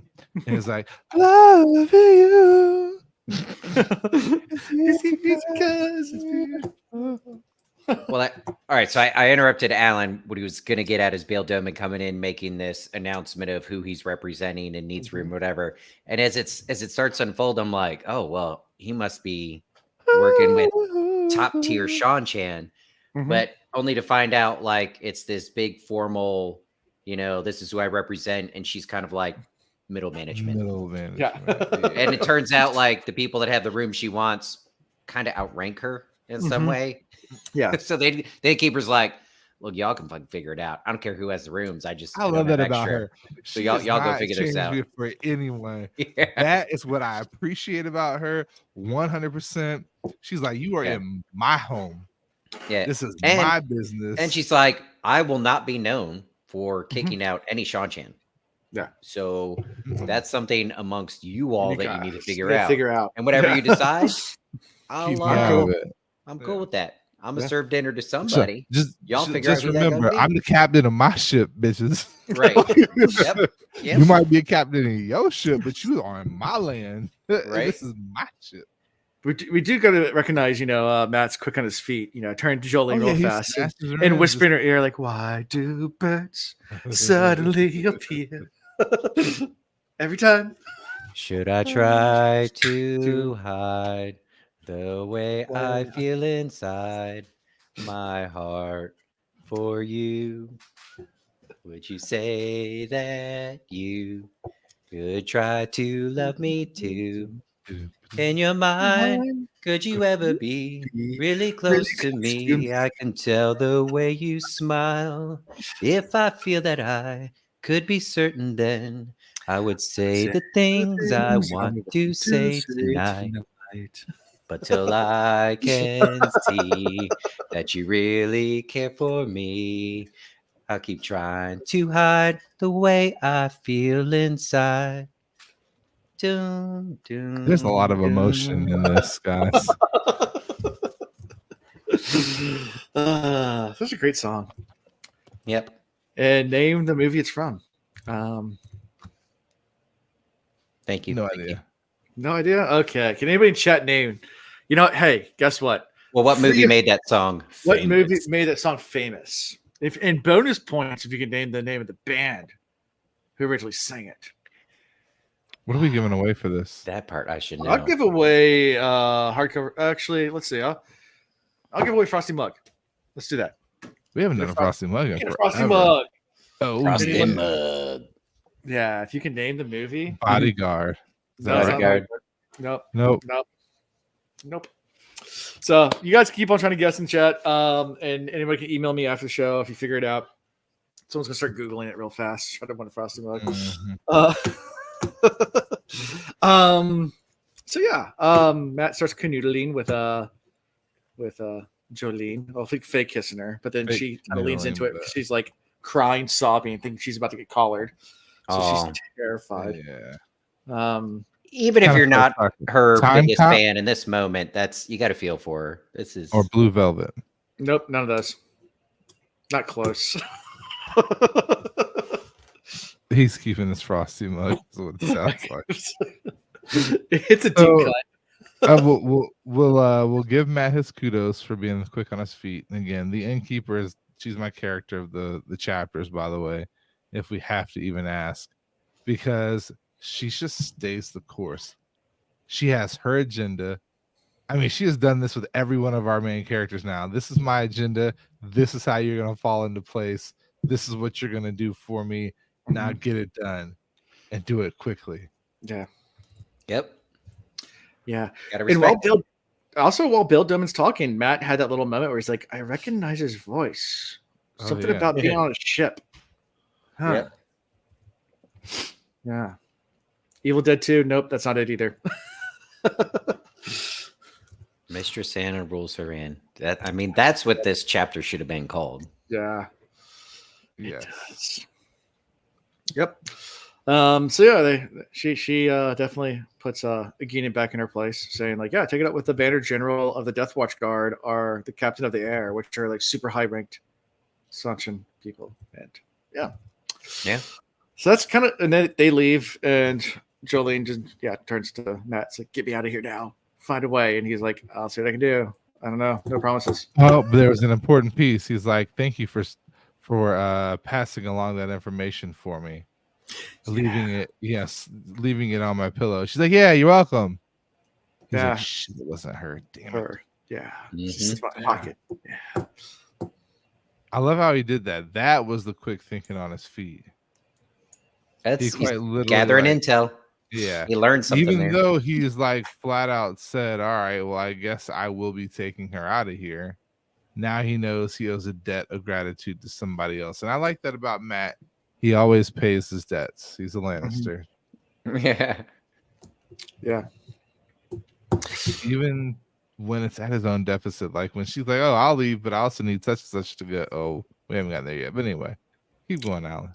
and is like, "Love you." It's because it's beautiful. Well, all right. So I interrupted Alan when he was going to get at his Bayle Doman coming in, making this announcement of who he's representing and needs room, whatever. And as it starts to unfold, I'm like, oh well, he must be working with top tier Sean Chan, but only to find out like it's this big formal, this is who I represent, and she's kind of like middle management. Yeah. And it turns out like the people that have the room she wants kind of outrank her in some way. Yeah. So the gatekeeper's like, look, y'all can fucking figure it out. I don't care who has the rooms. I love that about extra. her. So y'all go figure this out. For anyone. Yeah. That is what I appreciate about her 100%. She's like, you are in my home. Yeah. This is my business. And she's like, I will not be known for kicking out any Sean Chan. Yeah. So that's something amongst you all that you need to figure out. And whatever you decide, I'm cool with that. I'm gonna serve dinner to somebody. So y'all figure out. Remember, I'm the captain of my ship, bitches. Right. Yep. You might be a captain in your ship, but you are on my land. Right. This is my ship. We do got to recognize, Matt's quick on his feet. Turn to Jolene real fast and whisper in her ear like, "Why do birds suddenly appear every time?" Should I try to hide the way I feel inside my heart for you? Would you say that you could try to love me too? In your mind, could you ever be really close to me? I can tell the way you smile. If I feel that I could be certain, then I would say the things I want to say tonight. But till I can see that you really care for me, I'll keep trying to hide the way I feel inside. There's a lot of emotion in this, guys. Such a great song. Yep. And name the movie it's from. Thank you. No idea. No idea? Okay. Can anybody in chat name? Hey, guess what? Well, what movie made that song famous? What movie made that song famous? And bonus points if you can name the name of the band who originally sang it. What are we giving away for this? That part I should know. I'll give away hardcover. Actually, let's see. I'll give away Frosty Mug. Let's do that. We haven't done a Frosty Mug. Frosty Mug. Oh, Frosty Mug. Yeah, if you can name the movie. Bodyguard. Bodyguard. Nope. So you guys keep on trying to guess in chat. And anybody can email me after the show if you figure it out. Someone's gonna start Googling it real fast. Try to win a Frosty Mug. So yeah, Matt starts canoodling with Jolene. Well, fake kissing her, but then she kind of leans into it because she's like crying, sobbing, thinking she's about to get collared. So she's terrified. Yeah. Even if you're not her biggest fan in this moment, you got to feel for her. This is or Blue Velvet. Nope, none of those. Not close. He's keeping this Frosty Mug. That's what it sounds like. It's a deep cut. We'll give Matt his kudos for being quick on his feet. And again, the innkeeper she's my character of the chapters, by the way, if we have to even ask, because she just stays the course. She has her agenda. I mean, she has done this with every one of our main characters now. This is my agenda. This is how you're going to fall into place. This is what you're going to do for me. Now get it done and do it quickly. Yeah. Yep. Yeah. And while Bayle Doman's talking, Matt had that little moment where he's like, I recognize his voice. Something about being on a ship. Huh. Yep. Yeah. Evil Dead 2. Nope, that's not it either. Mistress Santa rules her in. That's what this chapter should have been called. Yeah. Yes. Yep. So yeah, she definitely puts Agina back in her place, saying like, yeah, take it up with the Banner General of the Death Watch Guard or the Captain of the Air, which are like super high ranked Sanchin people. And yeah. So that's kind of, and then they leave, and Jolene just turns to Matt, it's like, get me out of here now, find a way. And he's like, I'll see what I can do. I don't know. No promises. Oh, but there was an important piece. He's like, "Thank you for passing along that information for me, leaving it on my pillow." She's like, "Yeah, you're welcome." He's Yeah. like, "Shit, it wasn't her. Damn it." Her. Yeah. Mhm. It's my pocket. Yeah. I love how he did that. That was the quick thinking on his feet. That's He's quite literally gathering like, intel. yeah. He learned something Even there. though he's like flat out said, "All right, well, I guess I will be taking her out of here." Now he knows he owes a debt of gratitude to somebody else. And I like that about Matt. He always pays his debts. He's a Lannister. Yeah. Yeah. Even when it's at his own deficit, like when she's like, "Oh, I'll leave, but I also need such and such to go." Oh, we haven't gotten there yet. But anyway, keep going, Alan.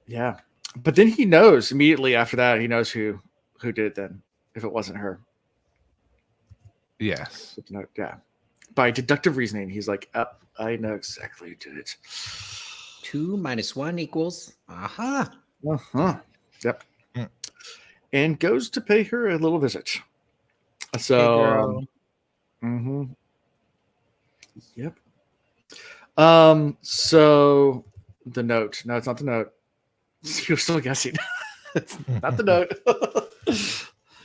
Yeah. But then he knows immediately after that, he knows who did it then, if it wasn't her. Yes. Yeah. By deductive reasoning, he's like, I know exactly who did it. 2 minus 1 equals. Aha. Uh-huh. Yep. Mm. And goes to pay her a little visit. Hey, So, girl. Yep. So the note. No, it's not the note. You're still guessing. It's not the note.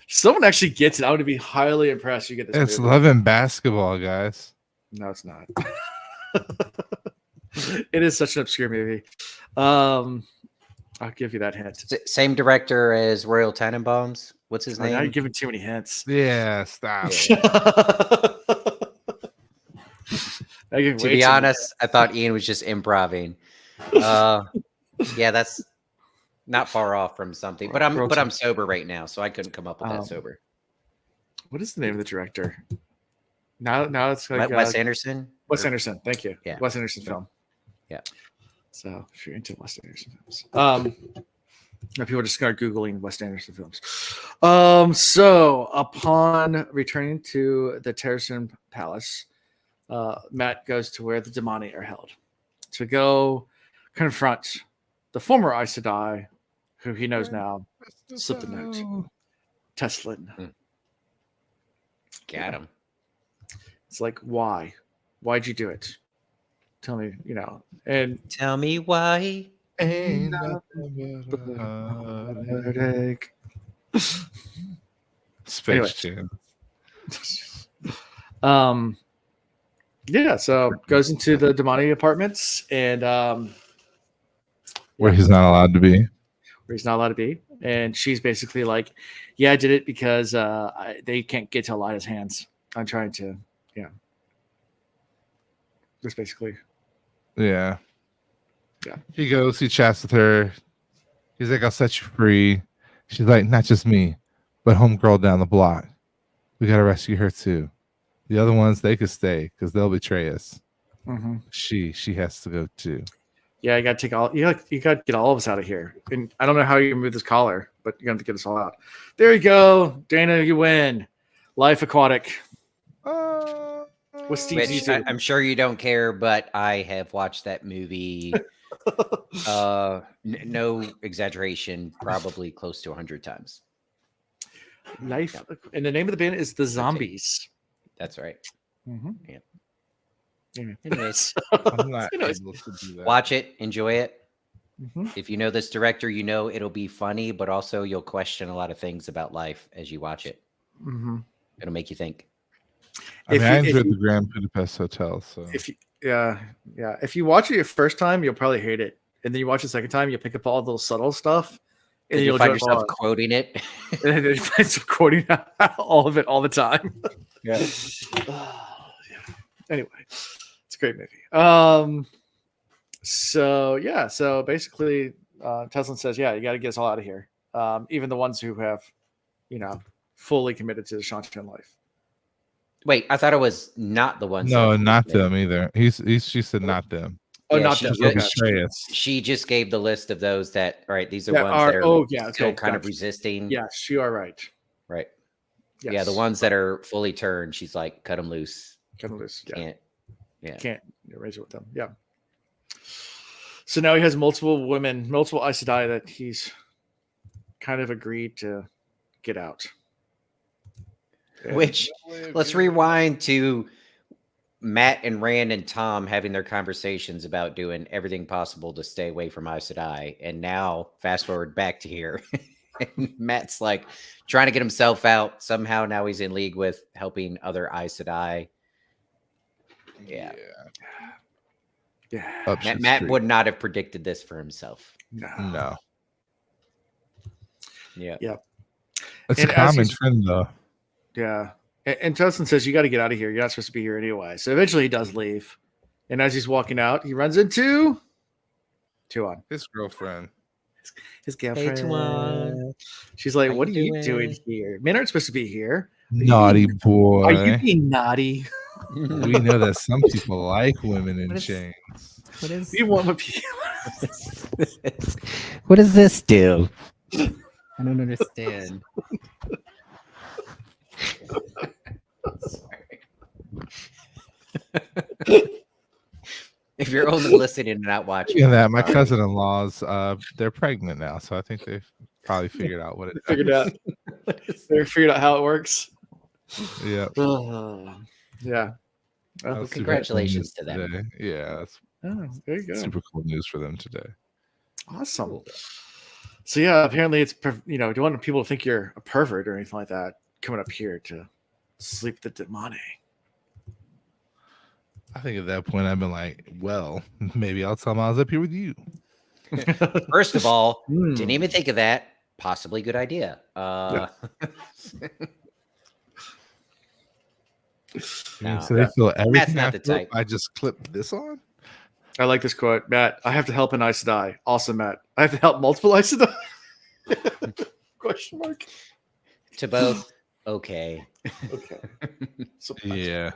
Someone actually gets it. I would be highly impressed. You get this. It's movie. Love and Basketball, guys. No, it's not. It is such an obscure movie. I'll give you that hint. Same director as Royal Tenenbaums. What's his Oh, now you're name? giving too many hints. Yeah, stop. To be honest, I thought Ian was just improving. Yeah, that's not far off from something. But I'm sober right now, so I couldn't come up with that sober. What is the name of the director? Now it's like Wes Anderson. Wes Anderson. Thank you. Yeah. Wes Anderson film. Yeah. So if you're into Wes Anderson films, now people are just start googling Wes Anderson films. So upon returning to the Terrason Palace, Matt goes to where the Damani are held to go confront the former Aes Sedai, who he knows now slipped the note. Teslin. Got him. It's like, why? Why'd you do it? Tell me, and Tell me why. Ain't nothing but a heartache. Space Jam. Yeah, so goes into the Damani apartments and Where he's not allowed to be. where he's not allowed to be. And she's basically like, yeah, I did it because they can't get to Elida's hands. I'm trying to, Just basically. Yeah. Yeah. He goes, he chats with her. He's like, "I'll set you free." She's like, "Not just me, but homegirl down the block. We got to rescue her too. The other ones, they could stay because they'll betray us. Mm-hmm. She has to go too." Yeah, you got to take all. You got to get all of us out of here. And I don't know how you can move this collar, but you got to get us all out. There you go, Dana. You win. Life Aquatic. With Steve Which Zissou. I'm sure you don't care, but I have watched that movie. No exaggeration, probably close to 100 times. Life. And the name of the band is The Zombies. That's right. Mm-hmm. Yeah. Anyway. Anyways, I'm not Anyways. able to do that. watch it, enjoy it. Mm-hmm. If you know this director, you know it'll be funny, but also you'll question a lot of things about life as you watch it. Mm-hmm. It'll make you think. I mean, If I you- if enjoyed you- the Grand Budapest Hotel. So If you, yeah. If you watch it your first time, you'll probably hate it, and then you watch it the second time, you'll pick up all the little subtle stuff, and And you'll you find enjoy it yourself more. quoting it. And then you find some quoting all of it all the time. Yeah. Anyway, it's a great movie. So basically, Teslin says, "Yeah, you got to get us all out of here. Even the ones who have, fully committed to the Shantian life." Wait, I thought it was not the ones. no, that- not them either. She said not them. Oh, Yeah, not she them. just- Okay. Betray us. She just gave the list of those that, all right, these are That ones are- that are oh, yeah, still okay, kind of gotcha. resisting. Yes, you are right. Right. Yes. Yeah, the ones that are fully turned, she's like, cut them loose. Kind of loose. Yeah. Can't. Raise it with them. Yeah. So now he has multiple Aes Sedai that he's kind of agreed to get out. And- Which, let's rewind to Matt and Rand and Tom having their conversations about doing everything possible to stay away from Aes Sedai. And now, fast forward back to here. And Matt's like trying to get himself out. Somehow now he's in league with helping other Aes Sedai. Yeah. Yeah. Up shit Matt street. would not have predicted this for himself. No. Yeah. It's And a as common he's- trend, though. Yeah. And Justin says, you got to get out of here. You're not supposed to be here anyway. So eventually he does leave. And as he's walking out, he runs into Tuan, His girlfriend. his girlfriend. Tuan. She's like, How what are you you doing doing? here? Men aren't supposed to be here. Naughty boy. Are you being naughty? We know that some people like women in What is- chains. What is You want what people what does this do? I don't understand. If you're only listening and not watching, Yeah, that my cousin-in-laws, they're pregnant now, so I think they've probably figured out what it figured out. They figured out how it works. Yeah. Yeah. That was super congratulations cool to news them. today. Yeah, that's Oh, there you go. super cool news for them today. Awesome. So yeah, apparently it's do you want people to think you're a pervert or anything like that coming up here to sleep with the demone. I think at that point I've been like, well, maybe I'll tell them I was up here with you. First of all, Hmm. didn't even think of that. Possibly good idea. No, So they feel everything not I the feel, type. I just clipped this on. I like this quote, Matt. I have to help an Aes Sedai. Also, Matt, I have to help multiple Aes Sedai. Question mark. to both. Okay. Okay. So, Yeah.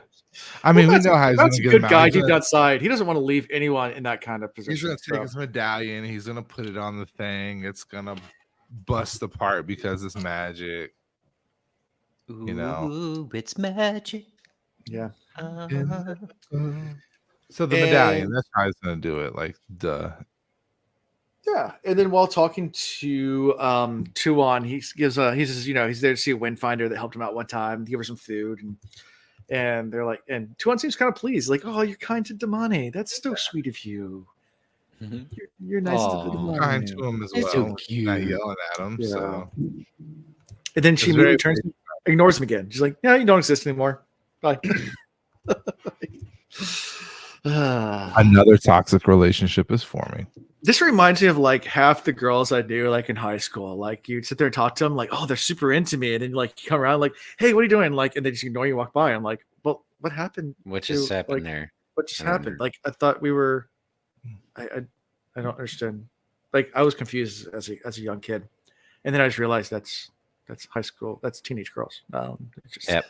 I mean, we know how he's going that's to a get good him guy out. deep outside. He doesn't want to leave anyone in that kind of He's position. going to take so. his medallion. He's going to put it on the thing. It's going to bust apart because it's magic. You know. Ooh, it's magic. Yeah. So the medallion, And- that's how he's going to do it. Like, duh. Yeah, and then while talking to Tuan, he says, he's there to see a windfinder that helped him out one time, give her some food, and they're like, and Tuan seems kind of pleased, like, oh, you're kind to Damane. That's so sweet of you. You're nice to the Aw. Damane. Kind to him as It's well. so Not cute. yelling at him. Yeah. So And then she It's immediately very- ignores him again. She's like, yeah, you don't exist anymore. Bye. another toxic relationship is forming. This reminds me of like half the girls I knew like in high school. Like you'd sit there and talk to them, like, oh, they're super into me. And then like you come around, like, hey, what are you doing? Like, and they just ignore you, walk by. I'm like, well, what happened? What just to, happened like, there? What just I don't happened? Like I thought we were I don't understand. Like I was confused as a young kid. And then I just realized that's high school, that's teenage girls. It's just, Yep.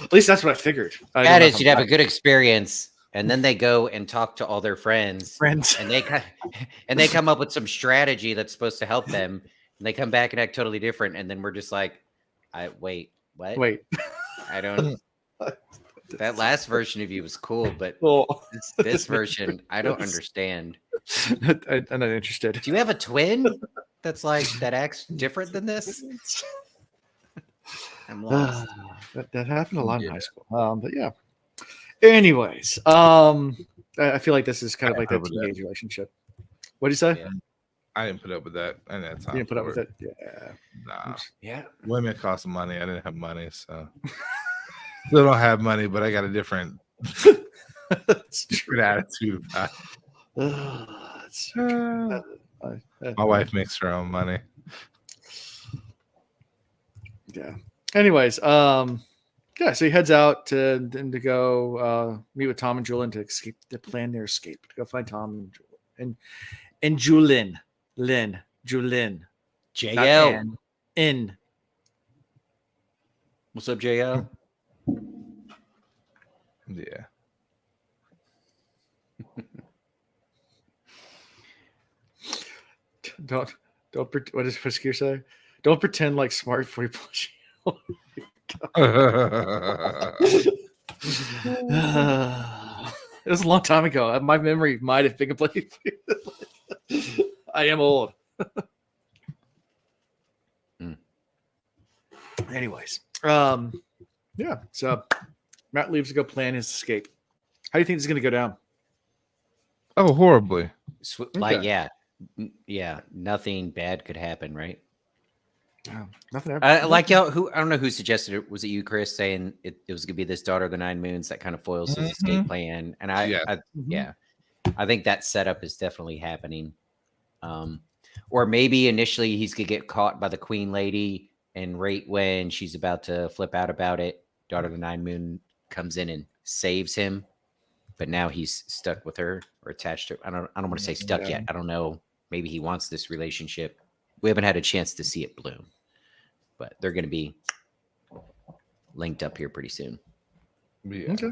At least that's what I figured. I That don't know is, if you'd I'm have a right. good experience, and then they go and talk to all their friends, friends. and they come up with some strategy that's supposed to help them, and they come back and act totally different, and then we're just like, wait, what? Wait. I don't. That last version of you was cool, but Well, this version, I don't understand. I'm not interested. Do you have a twin that's like that acts different than this? I'm lost. That happened a lot in Yeah. high school. But yeah. Anyways, I feel like this is kind of like that heard of that. teenage relationship. What do you say? Yeah. I didn't put up with that. I didn't have time. You didn't put up for with it? Yeah. Nah. Yeah. Women cost money. I didn't have money, so still don't have money, but I got a different attitude about it. My wife makes her own money. Yeah. Anyways, yeah, so he heads out to go meet with Tom and Julian to plan their escape, to go find Tom and Julian. Julin. Not JL. N. N. What's up, JL? Yeah. Don't what does Fiskier say? Don't pretend like smart before you push you. It was a long time ago. My memory might have been completely. I am old. Anyways, yeah. So Matt leaves to go plan his escape. How do you think this is going to go down? Oh, horribly. Like, Okay. yeah, nothing bad could happen, right? Nothing. Like y'all, who I don't know who suggested it. Was it you, Chris, saying it was gonna be this Daughter of the Nine Moons that kind of foils his escape plan? And Yeah. yeah, I think that setup is definitely happening. Or maybe initially he's gonna get caught by the Queen Lady, and right when she's about to flip out about it, Daughter of the Nine Moon comes in and saves him. But now he's stuck with her or attached to her. I don't want to say stuck yet. I don't know. Maybe he wants this relationship. We haven't had a chance to see it bloom. But they're going to be linked up here pretty soon. Yeah. Okay.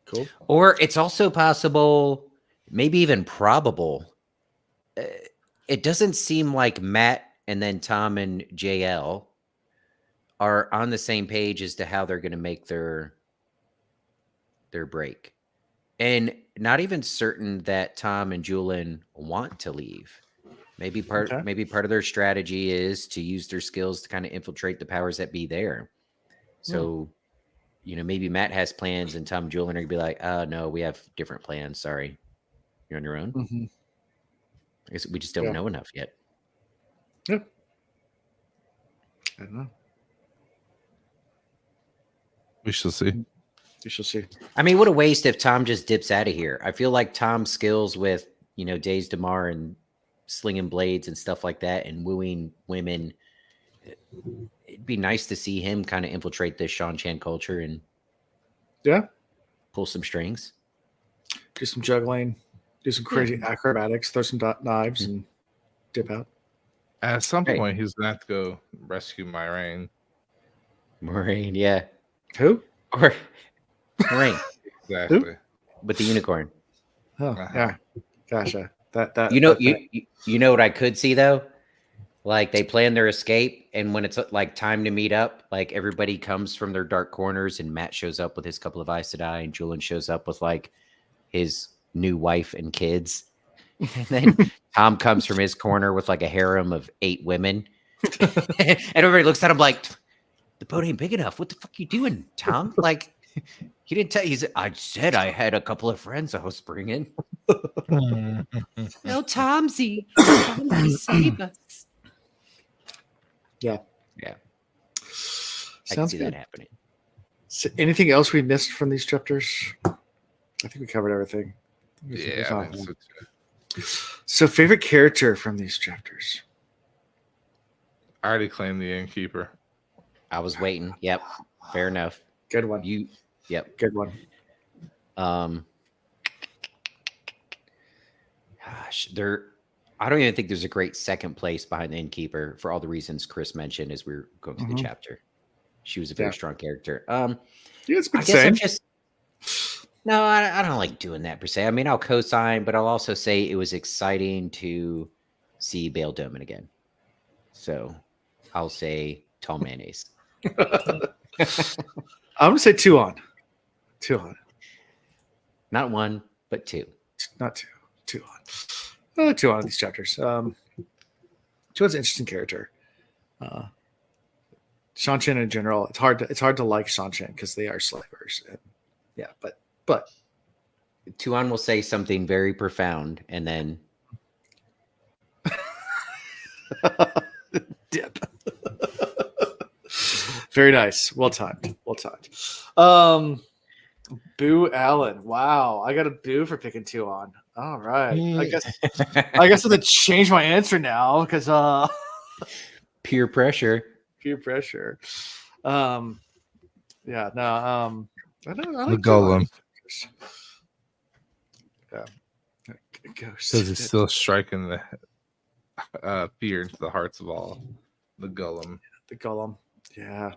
Cool. Or it's also possible, maybe even probable. It doesn't seem like Matt and then Tom and JL are on the same page as to how they're going to make their break. And not even certain that Tom and Julian want to leave. Maybe part of their strategy is to use their skills to kind of infiltrate the powers that be there. So, maybe Matt has plans and Tom and Julian are gonna be like, no, we have different plans. Sorry. You're on your own. Mm-hmm. I guess we just don't know enough yet. Yep. I don't know. We shall see. We shall see. I mean, what a waste if Tom just dips out of here. I feel like Tom's skills with, Days Damar and slinging blades and stuff like that and wooing women, it'd be nice to see him kind of infiltrate this Shan Chan culture and pull some strings, do some juggling, do some crazy acrobatics, throw some knives and dip out. At some point he's gonna have to go rescue Moiraine. Yeah. Who? Or Moiraine. Exactly. Who? With the unicorn. Oh, yeah. Gotcha. That you know what I could see though? Like they plan their escape, and when it's like time to meet up, like everybody comes from their dark corners, and Matt shows up with his couple of Aes Sedai, and Julian shows up with like his new wife and kids. And then Tom comes from his corner with like a harem of 8 women. And everybody looks at him like, the boat ain't big enough. What the fuck you doing, Tom? Like, he didn't tell you. I said I had a couple of friends I was bringing. No, Tomsy, save us. Yeah. I can Sounds see good. that happening. So anything else we missed from these chapters? I think we covered everything. Yeah. I think so too. So favorite character from these chapters? I already claimed the innkeeper. I was waiting. Yep. Fair enough. Good one. Yep. Good one. Gosh, I don't even think there's a great second place behind the innkeeper for all the reasons Chris mentioned as we were going through the chapter. She was a very strong character. It's been I guess same. I'm just no, I don't like doing that per se. I mean, I'll co-sign, but I'll also say it was exciting to see Bayle Doman again. So I'll say tall mayonnaise. I'm gonna say 2 on. 2 on. Not 1, but 2. Not 2. 2 on. 2 on these chapters. 2 is an interesting character. Shan Chan in general, it's hard to like Shan Chan because they are slavers. And, but Tuan will say something very profound and then dip. Very nice. Well timed. Boo Allen. Wow. I got a boo for picking 2 on. All right. I guess I have to change my answer now because peer pressure. Peer pressure. Yeah, no, I like The golem. Yeah. Ghost. Because he's still striking the fear into the hearts of all. The golem. The golem. Yeah.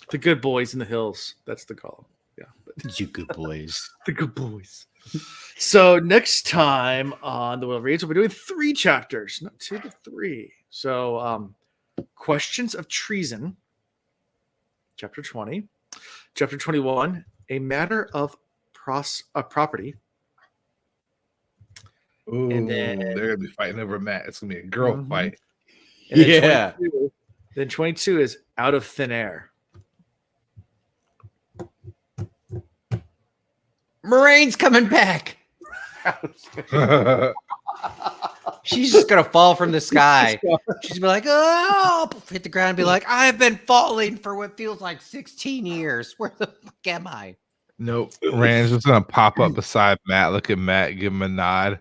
The good boys in the hills. That's the golem. Yeah. You good boys. The good boys. So next time on the Will Reads, we'll be doing 3 chapters, not 2 but 3. So Questions of Treason, chapter 20. Chapter 21, A Matter of Property. Ooh, And then they're gonna be fighting over Matt. It's gonna be a girl fight. And then Yeah. 22 is Out of Thin Air. Moraine's coming back. She's just gonna fall from the sky. She's gonna be like, oh, hit the ground and be like, I've been falling for what feels like 16 years. Where the fuck am I? Nope. Rand's just gonna pop up beside Matt. Look at Matt, give him a nod,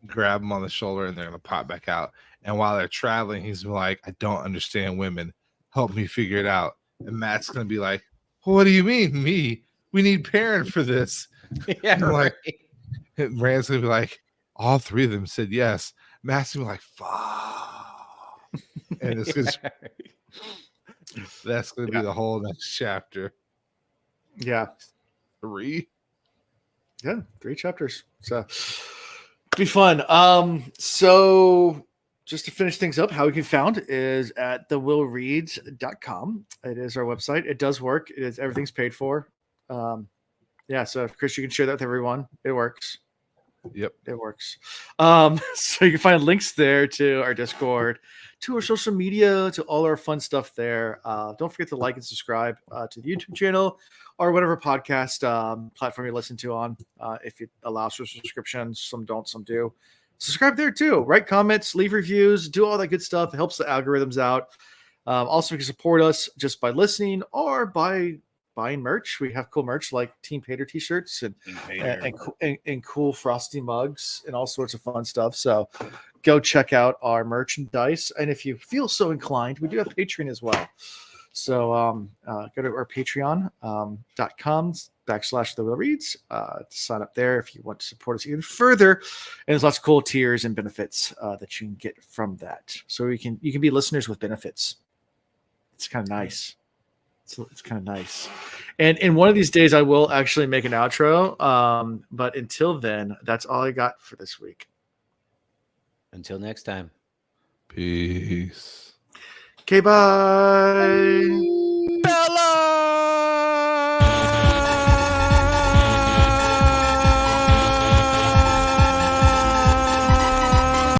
grab him on the shoulder, and they're gonna pop back out. And while they're traveling, he's like, I don't understand women. Help me figure it out. And Matt's gonna be like, well, what do you mean, me? We need Perrin for this. Yeah, And right. and Rand's gonna be like, all three of them said yes. Matt's gonna be like, fuck. And it's gonna, that's gonna be the whole next chapter. Yeah. 3. Yeah, 3 chapters. So be fun. So just to finish things up, how we can found is at thewillreads.com. It is our website. It does work. It is everything's paid for. Yeah, so Chris, you can share that with everyone. It works. Yep. It works. So you can find links there to our Discord, to our social media, to all our fun stuff there. Don't forget to like and subscribe to the YouTube channel or whatever podcast platform you listen to on. If it allows for subscriptions, some don't, some do. Subscribe there too. Write comments, leave reviews, do all that good stuff. It helps the algorithms out. Also, you can support us just by listening or by buying merch. We have cool merch like Team Pater t-shirts and cool frosty mugs and all sorts of fun stuff. So go check out our merchandise. And if you feel so inclined, we do have Patreon as well. So go to our patreon.com/thewillreads to sign up there if you want to support us even further. And there's lots of cool tiers and benefits that you can get from that. So you can be listeners with benefits. It's kind of nice. It's kind of nice. And one of these days I will actually make an outro. But until then, that's all I got for this week. Until next time. Peace. Okay, bye.